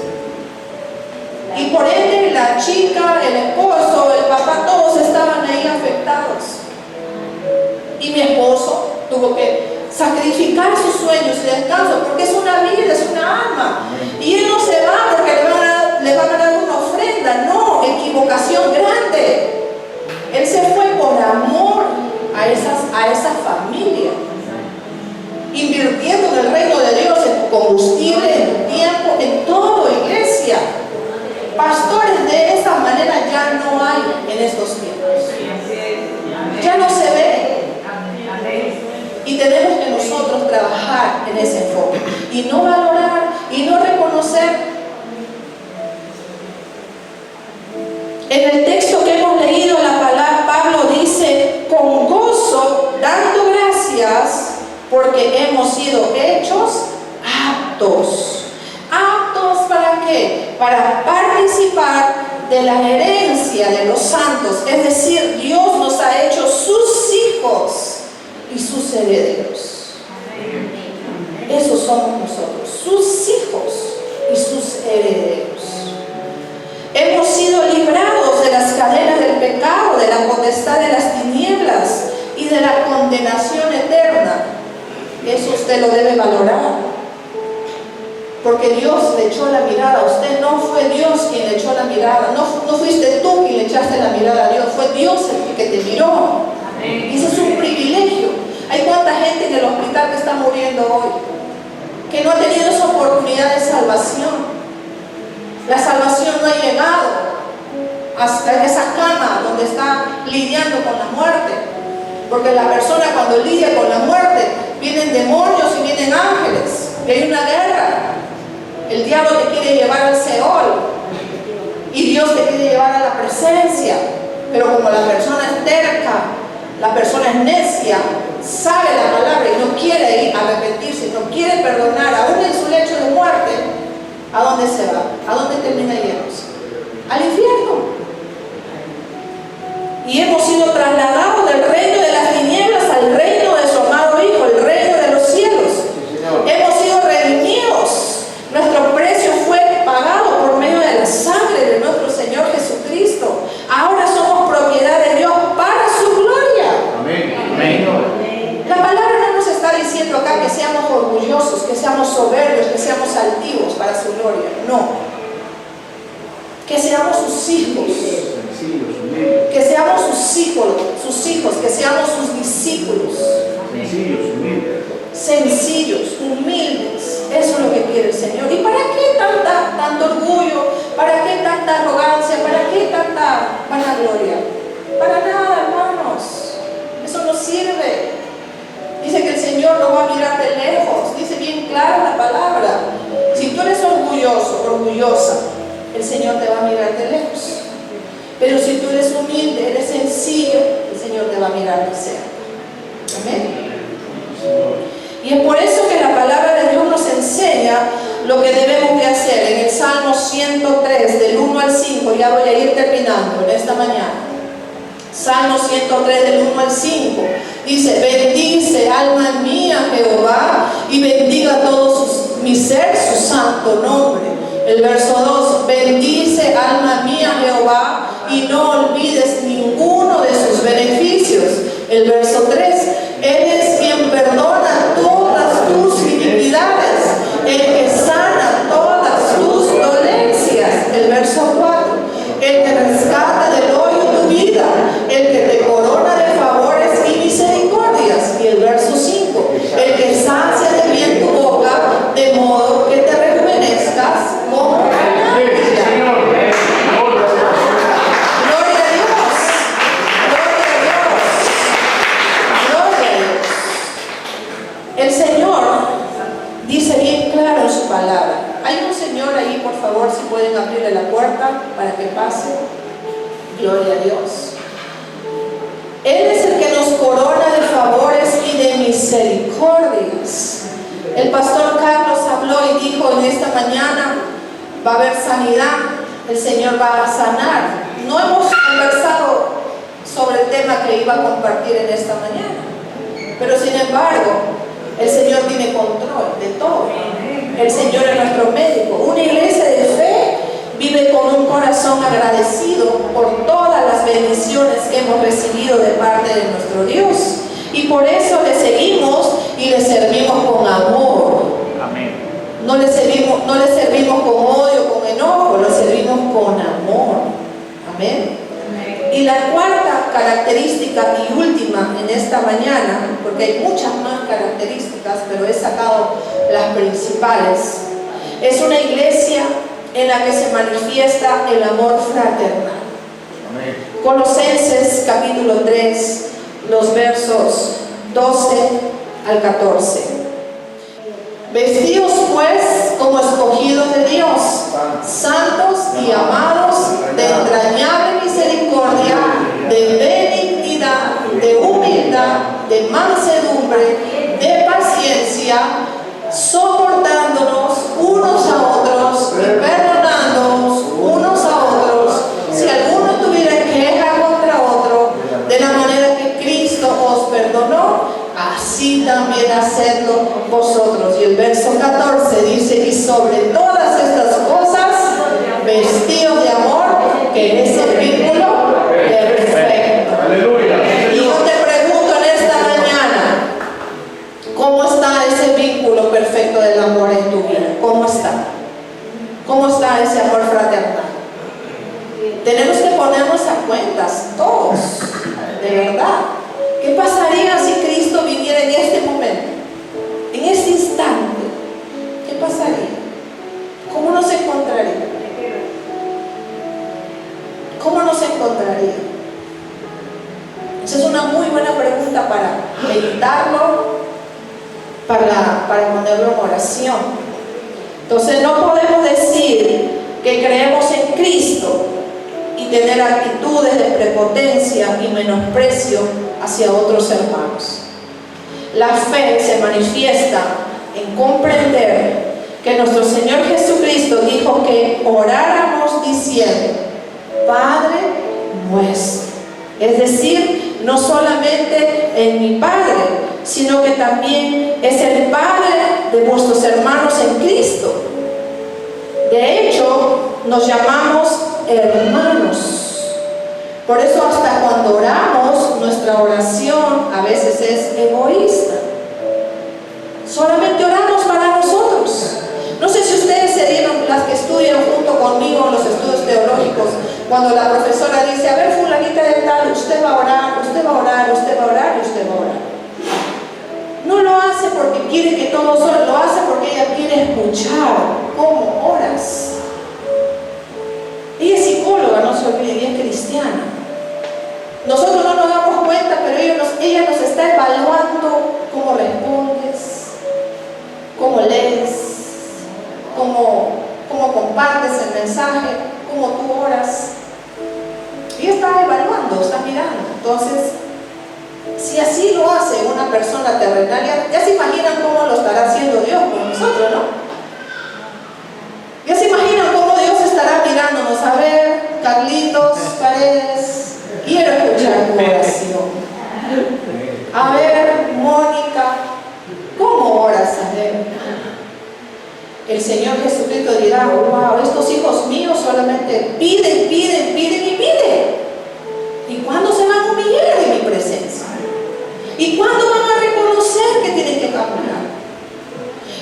Y por ende la chica, el esposo, el papá, todos estaban ahí afectados. Y mi esposo tuvo que sacrificar sus sueños y descanso, porque es una vida, es una alma. Y él no se va porque le van a dar una ofrenda. No, equivocación grande. Él se fue por amor a esa familia, invirtiendo en el reino de Dios, en tu combustible, en tu tiempo, en todo, iglesia. Pastores de esta manera ya no hay en estos tiempos. Ya no se ve. Y tenemos que nosotros trabajar en ese enfoque y no valorar y no reconocer. En el texto que hemos leído, la palabra Pablo dice: con gozo, dando gracias, porque hemos sido hechos aptos. ¿Aptos para qué? Para participar de la herencia de los santos. Es decir, Dios nos ha hecho sus hijos y sus herederos. Esos somos nosotros, sus hijos y sus herederos. Hemos sido librados de las cadenas del pecado, de la potestad de las tinieblas y de la condenación eterna. Eso usted lo debe valorar, porque Dios le echó la mirada a usted. No fue Dios quien le echó la mirada, no fuiste tú quien le echaste la mirada a Dios, fue Dios el que te miró. Y ese es un privilegio. Hay cuánta gente en el hospital que está muriendo hoy, que no ha tenido esa oportunidad de salvación. La salvación no ha llegado hasta esa cama donde está lidiando con la muerte, porque la persona cuando lidia con la muerte, vienen demonios y vienen ángeles, y hay una guerra. El diablo te quiere llevar al Seol y Dios te quiere llevar a la presencia, pero como la persona es terca, la persona es necia, sabe la palabra y no quiere ir a arrepentirse, no quiere perdonar, aún en su lecho de muerte, ¿a dónde se va? ¿A dónde termina yéndose? Al infierno. Y hemos sido trasladados del reino de las tinieblas al reino de su amado Hijo, el reino de los cielos. Hemos sido redimidos. Nuestro precio fue pagado por medio de la sangre de nuestro Señor Jesucristo. Ahora somos propiedad de Dios para su gloria. Amén. Amén. La palabra no nos está diciendo acá que seamos orgullosos, que seamos soberbios, que seamos altivos para su gloria. No. Que seamos sus hijos. Que seamos sus hijos, que seamos sus discípulos. Sencillos, humildes. Eso es lo que quiere el Señor. ¿Y para qué tanto orgullo? ¿Para qué tanta arrogancia? ¿Para qué tanta vanagloria? Para nada, hermanos. Eso no sirve. Dice que el Señor no va a mirar de lejos. Dice bien clara la palabra. Si tú eres orgulloso, orgullosa, el Señor te va a mirar de lejos. Pero si tú eres humilde, eres sencillo, el Señor te va a mirar de cerca. Amén. Y es por eso que la palabra de Dios nos enseña lo que debemos de hacer. En el Salmo 103, del 1 al 5, ya voy a ir terminando en esta mañana. Salmo 103, del 1 al 5, dice: bendice alma mía Jehová, y bendiga todo mi ser su santo nombre. El verso 2, bendice alma mía Jehová, y no olvides ninguno de sus beneficios. El verso 3, Él es quien perdona todas tus iniquidades, el que sana todas tus dolencias. El verso 4, el que rescata del hoyo tu vida, el que te corona de favores y misericordias. Y el verso 5, el que sacia de bien tu boca, de modo que te rejuvenezcas como una águila. El Señor dice bien claro en su palabra. Hay un señor ahí, por favor, si pueden abrirle la puerta para que pase. Gloria a Dios. Él es el que nos corona de favores y de misericordias. El pastor Carlos habló va a haber sanidad, el Señor va a sanar. No hemos conversado sobre el tema que iba a compartir en esta mañana, pero sin embargo, el Señor tiene control de todo. El Señor es nuestro médico. Una iglesia de fe vive con un corazón agradecido por todas las bendiciones que hemos recibido de parte de nuestro Dios. Y por eso le seguimos y le servimos con amor. Amén. No le servimos con odio, con enojo, le servimos con amor. Amén. Y la cuarta característica y última en esta mañana, porque hay muchas más características, pero he sacado las principales, es una iglesia en la que se manifiesta el amor fraternal. Amén. Colosenses capítulo 3, los versos 12 al 14. Vestidos pues como escogidos de Dios, santos y amados, de entrañable misericordia, de benignidad, de humildad, de mansedumbre, de paciencia, soportándonos unos a otros y perdonándonos unos a otros, si alguno tuviera queja contra otro, de la manera que Cristo os perdonó, así también hacedlo vosotros. Y el verso 14 dice: y sobre todas estas cosas, vestidos de amor, que es el vínculo perfecto. Aleluya. Y yo te pregunto en esta mañana, ¿cómo está ese vínculo perfecto del amor en tu vida? ¿Cómo está? ¿Cómo está ese amor fraternal? Tenemos que ponernos a cuentas todos, de verdad. ¿Qué pasaría si Cristo viniera en este momento, en este instante? ¿Qué pasaría? ¿Cómo nos encontraría? ¿Cómo nos encontraría? Esa es una muy buena pregunta para meditarlo, para ponerlo en oración. Entonces no podemos decir que creemos en Cristo y tener actitudes de prepotencia y menosprecio hacia otros hermanos. La fe se manifiesta en comprender que nuestro Señor Jesucristo dijo que oráramos diciendo: Padre nuestro. Es decir, no solamente en mi Padre, sino que también es el Padre de vuestros hermanos en Cristo. De hecho, nos llamamos hermanos. Por eso hasta cuando oramos, nuestra oración a veces es egoísta. Solamente oramos para nosotros. No sé si ustedes se dieron, las que estudian junto conmigo en los estudios teológicos, cuando la profesora dice: a ver, fulanita de tal, usted va a orar, usted va a orar, usted va a orar y usted va a orar. No lo hace porque quiere que todos oren, lo hace porque ella quiere escuchar cómo oras. Ella es psicóloga, no se olvide, ella es cristiana. Nosotros no nos damos cuenta, pero ella nos está evaluando cómo respondes, cómo lees, cómo compartes el mensaje, cómo tú oras. Ella está evaluando, está mirando. Entonces, si así lo hace una persona terrenal, ya se imaginan cómo lo estará haciendo Dios con nosotros, ¿no? Ya se imaginan cómo Dios estará mirándonos. A ver, Carlitos Paredes, quiero escuchar tu oración. A ver, Mónica, ¿cómo oras? A ver. El Señor Jesucristo dirá: wow, estos hijos míos solamente piden, piden, piden y piden. ¿Y cuándo se van a humillar en mi presencia? ¿Y cuándo van a reconocer que tienen que cambiar?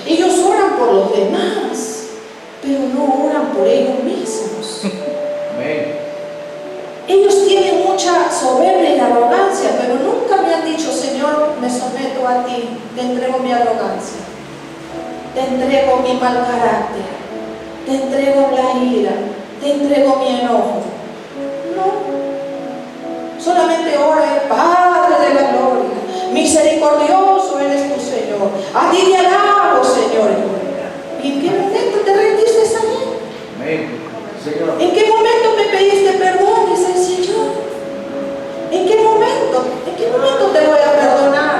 Ellos oran por los demás, pero no oran por ellos mismos. Amén. Ellos tienen mucha soberbia y arrogancia, pero nunca me han dicho: Señor, me someto a ti, te entrego mi arrogancia, te entrego mi mal carácter, te entrego la ira, te entrego mi enojo. No, solamente ora el Padre de la gloria, misericordioso eres tu Señor, a ti te alabo, Señor. ¿Y en qué momento te rendiste a mí? Amén. Señor. ¿En qué momento me pediste perdón? Dice el Señor. ¿En qué momento? ¿En qué momento te voy a perdonar?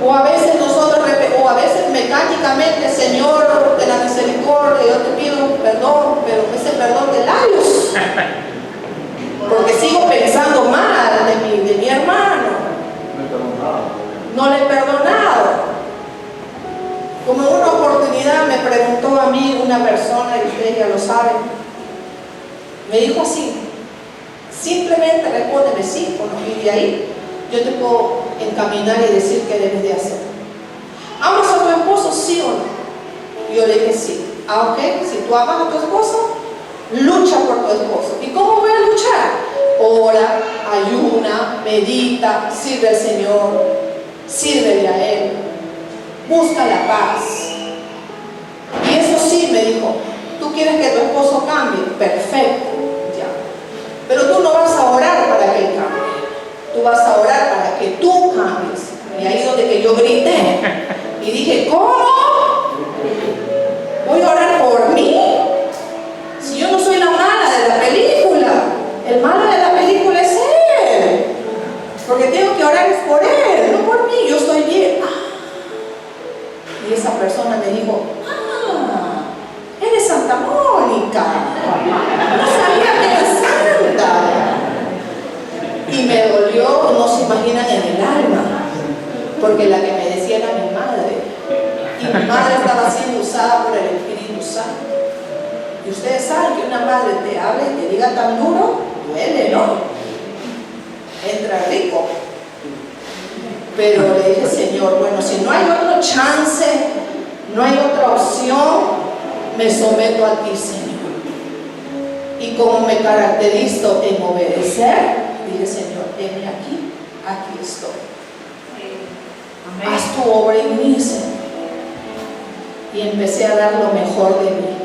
O a veces mecánicamente: Señor, de la misericordia, yo te pido oportunidad me preguntó a mí una persona, y ustedes ya lo saben, me dijo así: simplemente respóndeme sí o no, y de ahí yo te puedo encaminar y decir qué debes de hacer. ¿Amas a tu esposo, sí o no? Y yo le dije sí. Ah, ok, si tú amas a tu esposo, lucha por tu esposo. ¿Y cómo voy a luchar? Ora, ayuna, medita, sirve al Señor, sírvele a Él, busca la paz. Y eso sí, me dijo, tú quieres que tu esposo cambie, perfecto, ya. Pero tú no vas a orar para que él cambie, tú vas a orar para que tú cambies. Y ahí es donde que yo grité y dije, ¿cómo? ¿Voy a orar por mí? Si yo no soy la mala de la película, el malo de la película es él, porque tengo que orar es por él, no por mí. Yo estoy bien. Y esa persona me dijo, eres Santa Mónica, no sabía que eras santa. Y me dolió, no se imaginan, en el alma, porque la que me decía era mi madre, y mi madre estaba siendo usada por el Espíritu Santo. Y ustedes saben que una madre te hable y te diga tan duro, duele, ¿no? Entra rico. Pero le dije, Señor, bueno, si no hay otro chance, no hay otra opción, me someto a ti, Señor. Y como me caracterizo en obedecer, dije, Señor, heme aquí, aquí estoy. Haz tu obra en mí, Señor. Y empecé a dar lo mejor de mí.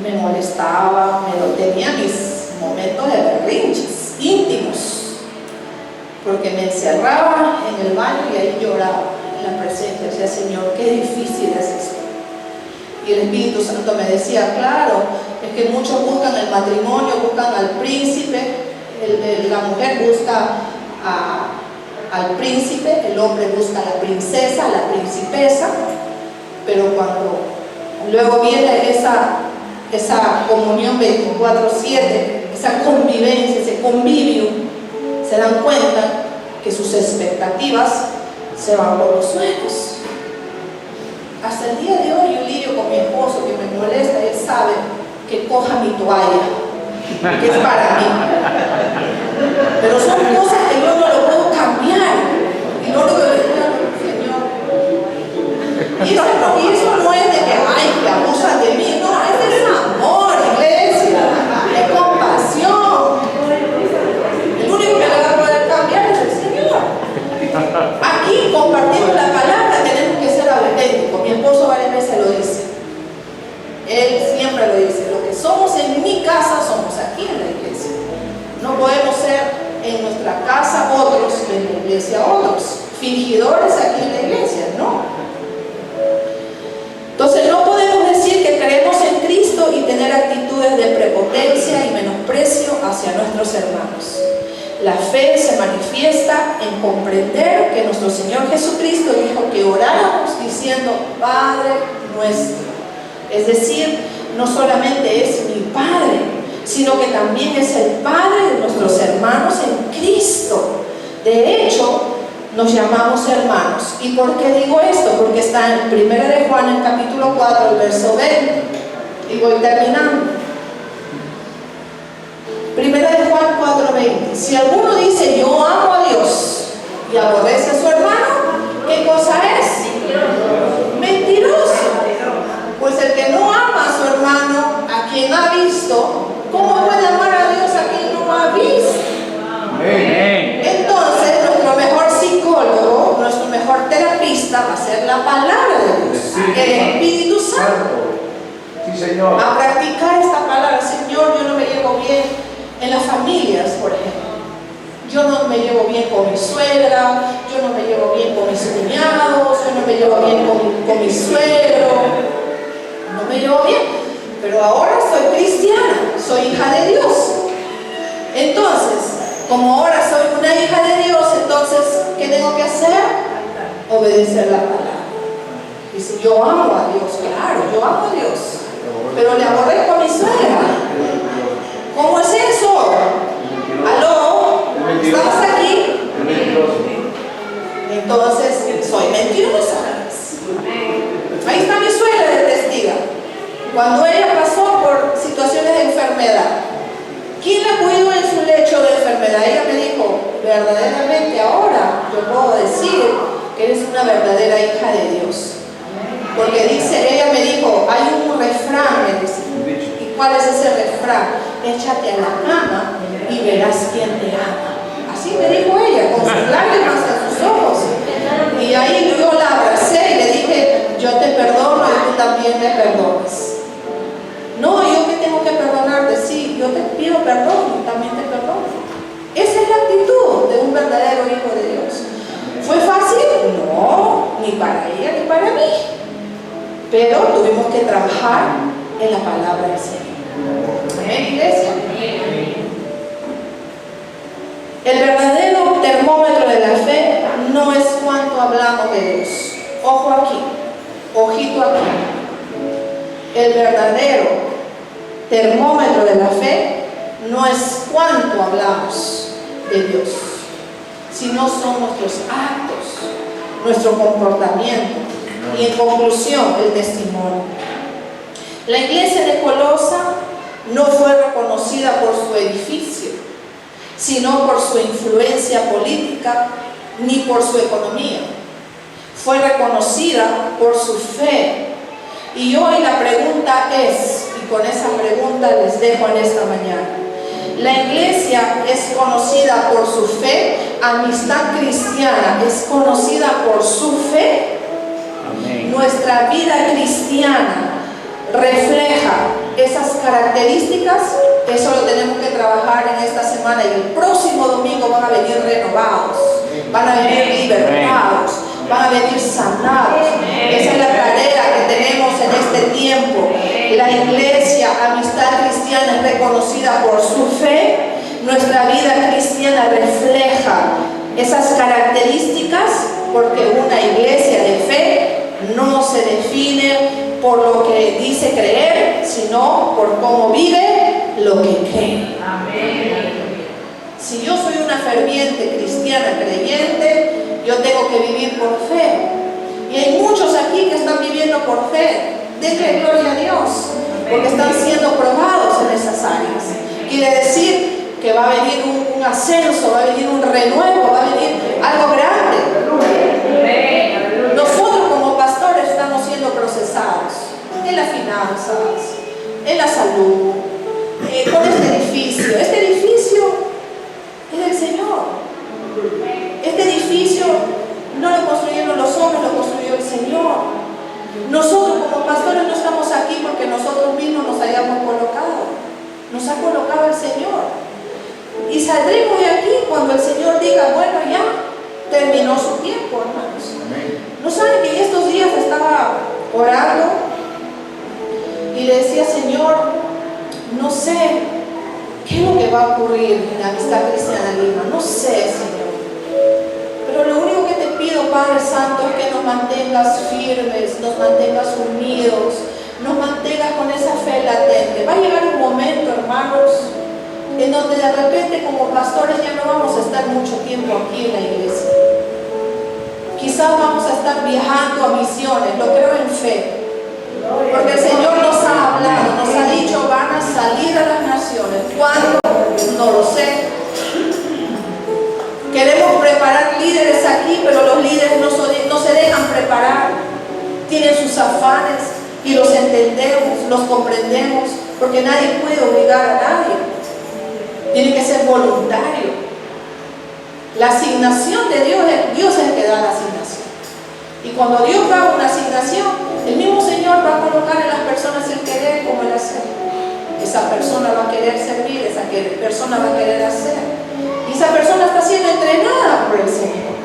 Me molestaba, tenía mis momentos de berrinches íntimos, porque me encerraba en el baño y ahí lloraba en la presencia. Decía, Señor, qué difícil es esto. Y el Espíritu Santo me decía, claro, es que muchos buscan el matrimonio, buscan al príncipe, la mujer busca al príncipe, el hombre busca a la princesa, a la principesa, pero cuando luego viene esa comunión 24/7, esa convivencia, ese convivio, se dan cuenta que sus expectativas se van por los suelos. Hasta el día de hoy yo lidio con mi esposo que me molesta, él sabe que coja mi toalla, que es para mí. Pero son cosas que yo no lo puedo cambiar. Y lo único que le digo, Señor. Y eso no es de que, ay, que abusan de mí. No, ese es amor, iglesia. Es compasión. El único que le va a poder cambiar es el Señor. Aquí, compartiendo la palabra, tenemos que ser auténticos. Mi esposo varias veces lo dice. Él siempre lo dice. Lo que somos en mi casa, somos aquí en la iglesia. No podemos ser en nuestra casa otros, en la iglesia otros. Fingidores aquí en la iglesia, no. Entonces no podemos decir que creemos en Cristo y tener actitudes de prepotencia y menosprecio hacia nuestros hermanos. La fe se manifiesta en comprender que nuestro Señor Jesucristo dijo que oráramos diciendo Padre nuestro. Es decir, no solamente es mi Padre, sino que también es el Padre de nuestros hermanos en Cristo. De hecho, nos llamamos hermanos. ¿Y por qué digo esto? Porque está en 1 de Juan, en capítulo 4, el verso 20. Y voy terminando. 1 de Juan 4:20. Si alguno dice yo amo a Dios y aborrece a su hermano, ¿qué cosa es? Mentiroso. Pues el que no ama a su hermano, a quien ha visto, ¿cómo puede amar a Dios a quien no ha visto? Amén. Entonces, nuestro mejor psicólogo, nuestro mejor terapista va a ser la palabra de Dios, el Espíritu Santo. Sí, Señor. A practicar esta palabra. Señor, yo no me llevo bien en las familias, por ejemplo. Yo no me llevo bien con mi suegra, yo no me llevo bien con mis cuñados, yo no me llevo bien con mi suegro. No me llevo bien, pero ahora soy cristiana, soy hija de Dios. Entonces, como ahora soy una hija de Dios, entonces, ¿qué tengo que hacer? Obedecer la palabra. Dice, yo amo a Dios, claro, yo amo a Dios, pero le aborrezco a mi suegra. ¿Cómo es eso? ¿Aló? ¿Estamos aquí? Entonces, soy mentirosa. Cuando ella pasó por situaciones de enfermedad, ¿quién la cuidó en su lecho de enfermedad? Ella me dijo, verdaderamente ahora yo puedo decir que eres una verdadera hija de Dios. Porque dice, ella me dijo, hay un refrán, me dice. ¿Y cuál es ese refrán? Échate a la cama y verás quién te ama. Así me dijo ella, con sus lágrimas en sus ojos. Y ahí yo la abracé y le dije, yo te perdono y tú también me perdonas. No, yo que tengo que perdonarte, sí, yo te pido perdón y también te perdono. Esa es la actitud de un verdadero hijo de Dios. ¿Fue fácil? No, ni para ella ni para mí. Pero tuvimos que trabajar en la palabra del Señor. Amén, iglesia. El verdadero termómetro de la fe no es cuánto hablamos de Dios. Ojo aquí, ojito aquí. El verdadero termómetro de la fe no es cuánto hablamos de Dios, sino son nuestros actos, nuestro comportamiento y, en conclusión, el testimonio. La iglesia de Colosa no fue reconocida por su edificio, sino por su influencia política ni por su economía. Fue reconocida por su fe. Y hoy la pregunta es, y con esa pregunta les dejo en esta mañana, la iglesia es conocida por su fe, Amistad Cristiana es conocida por su fe. Amén. Nuestra vida cristiana refleja esas características. Eso lo tenemos que trabajar en esta semana y el próximo domingo van a venir renovados, van a venir libertados, van a venir sanados. Esa es la tarea que tenemos en este tiempo. La iglesia Amistad Cristiana es reconocida por su fe. Nuestra vida cristiana refleja esas características, porque una iglesia de fe no se define por lo que dice creer, sino por cómo vive lo que cree. Amén. Si yo soy una ferviente cristiana creyente, yo tengo que vivir por fe. Y hay muchos aquí que están viviendo por fe. Denle gloria a Dios, porque están siendo probados en esas áreas. Quiere decir que va a venir un ascenso, va a venir un renuevo, va a venir algo grande. Nosotros como pastores estamos siendo procesados en las finanzas, en la salud, con este edificio. Este edificio es del Señor. Este edificio no lo construyeron los hombres, lo construyó el Señor. Nosotros como pastores no estamos aquí porque nosotros mismos nos hayamos colocado. Nos ha colocado el Señor. Y saldremos de aquí cuando el Señor diga, bueno, ya terminó su tiempo, hermanos. ¿No saben que en estos días estaba orando y le decía, Señor, no sé qué es lo que va a ocurrir en la Amistad Cristiana Lima? No sé, Señor. Pero lo único que te pido, Padre Santo, es que nos mantengas firmes, nos mantengas unidos, nos mantengas con esa fe latente. Va a llegar un momento, hermanos, en donde de repente como pastores ya no vamos a estar mucho tiempo aquí en la iglesia. Quizás vamos a estar viajando a misiones, lo creo en fe. Porque el Señor nos ha hablado, nos ha dicho, van a salir a las naciones. ¿Cuándo? No lo sé. Queremos preparar líderes aquí, pero los líderes no se dejan preparar. Tienen sus afanes y los entendemos, los comprendemos, porque nadie puede obligar a nadie. Tiene que ser voluntario. La asignación de Dios es el que da la asignación. Y cuando Dios da una asignación, el mismo Señor va a colocar en las personas el querer como el hacer. Esa persona va a querer servir, esa persona va a querer hacer. Y esa persona está siendo entrenada por el Señor.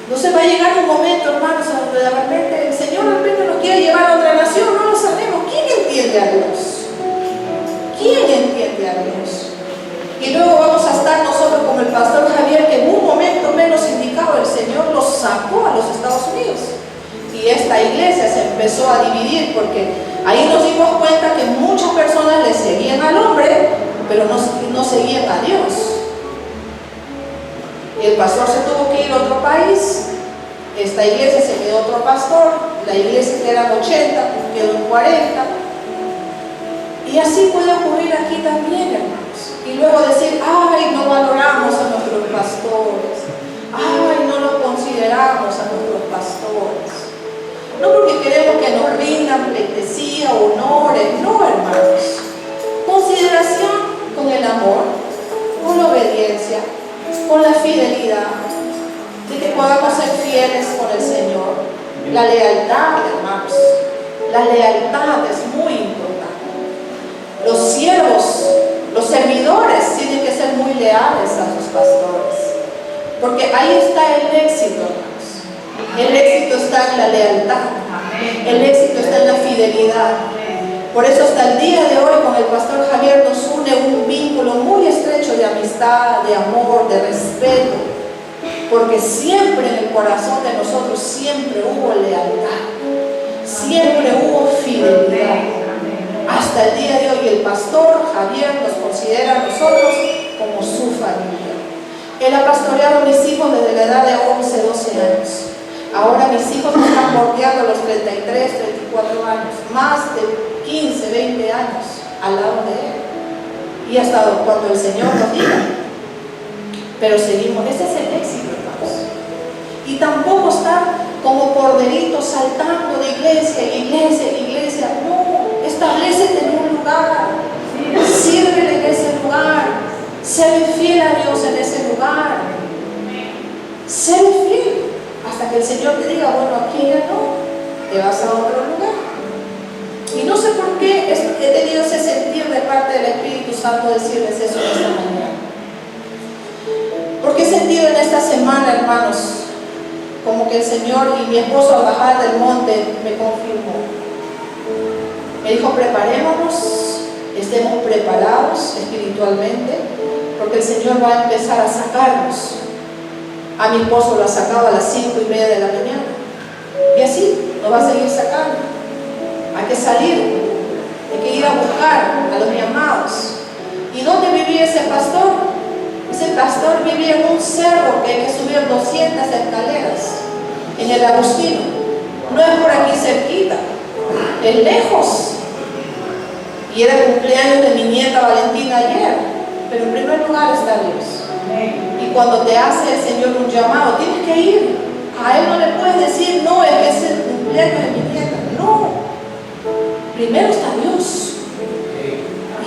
Entonces va a llegar un momento, hermanos, donde de repente el Señor de repente nos quiere llevar a otra nación, no lo sabemos. ¿Quién entiende a Dios? ¿Quién entiende a Dios? Y luego vamos a estar nosotros como el pastor Javier, que en un momento menos indicado el Señor los sacó a los Estados Unidos. Y esta iglesia se empezó a dividir porque ahí nos dimos cuenta que muchas personas le seguían al hombre, pero no seguían a Dios. Y el pastor se tuvo que ir a otro país, esta iglesia se quedó otro pastor, la iglesia que eran 80 quedó en 40. Y así puede ocurrir aquí también, hermanos. Y luego decir, ay, no valoramos a nuestros pastores. Ay, no los consideramos a nuestros pastores. No porque queremos que nos rindan pleitesía, honores, no, hermanos. Consideración con el amor, con la obediencia, con la fidelidad, de que podamos ser fieles con el Señor. La lealtad, hermanos, la lealtad es muy importante. Los siervos, los servidores tienen que ser muy leales a sus pastores, porque ahí está el éxito, hermanos. El éxito está en la lealtad, el éxito está en la fidelidad. Por eso hasta el día de hoy con el pastor Javier nos une un vínculo muy estrecho de amistad, de amor, de respeto, porque siempre en el corazón de nosotros siempre hubo lealtad, siempre hubo fidelidad. Hasta el día de hoy el pastor Javier nos considera a nosotros como su familia. Él ha pastoreado a mis hijos desde la edad de 11, 12 años. Ahora mis hijos están bordeando los 33, 34 años, más de 15, 20 años al lado de él. Y hasta cuando el Señor nos diga. Pero seguimos, ese es el éxito, hermanos. Y tampoco estar como corderitos saltando de iglesia en iglesia en iglesia. No, establécete en un lugar, sírvele en ese lugar, sé fiel a Dios en ese lugar, sé fiel hasta que el Señor te diga, bueno, aquí ya no, te vas a otro lugar. Y no sé por qué he tenido ese sentir de parte del Espíritu Santo decirles eso esta mañana. Porque he sentido en esta semana, hermanos, como que el Señor y mi esposo al bajar del monte me confirmó. Me dijo, preparémonos, estemos preparados espiritualmente, porque el Señor va a empezar a sacarnos. A mi esposo lo ha sacado a las 5:30 de la mañana. Y así nos va a seguir sacando. Hay que salir, hay que ir a buscar a los llamados. ¿Y dónde vivía ese pastor? Ese pastor vivía en un cerro que hay que subir 200 escaleras, en el Agustino. No es por aquí cerquita, es lejos. Y era el cumpleaños de mi nieta Valentina ayer, pero en primer lugar está Dios. Y cuando te hace el Señor un llamado, tienes que ir. A Él no le puedes decir, no, es que es el cumpleaños de mi nieta. No, primero está Dios.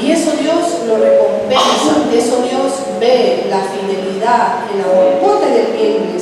Y eso Dios lo recompensa, eso Dios ve la fidelidad, el amor. Ponte de pie, iglesia.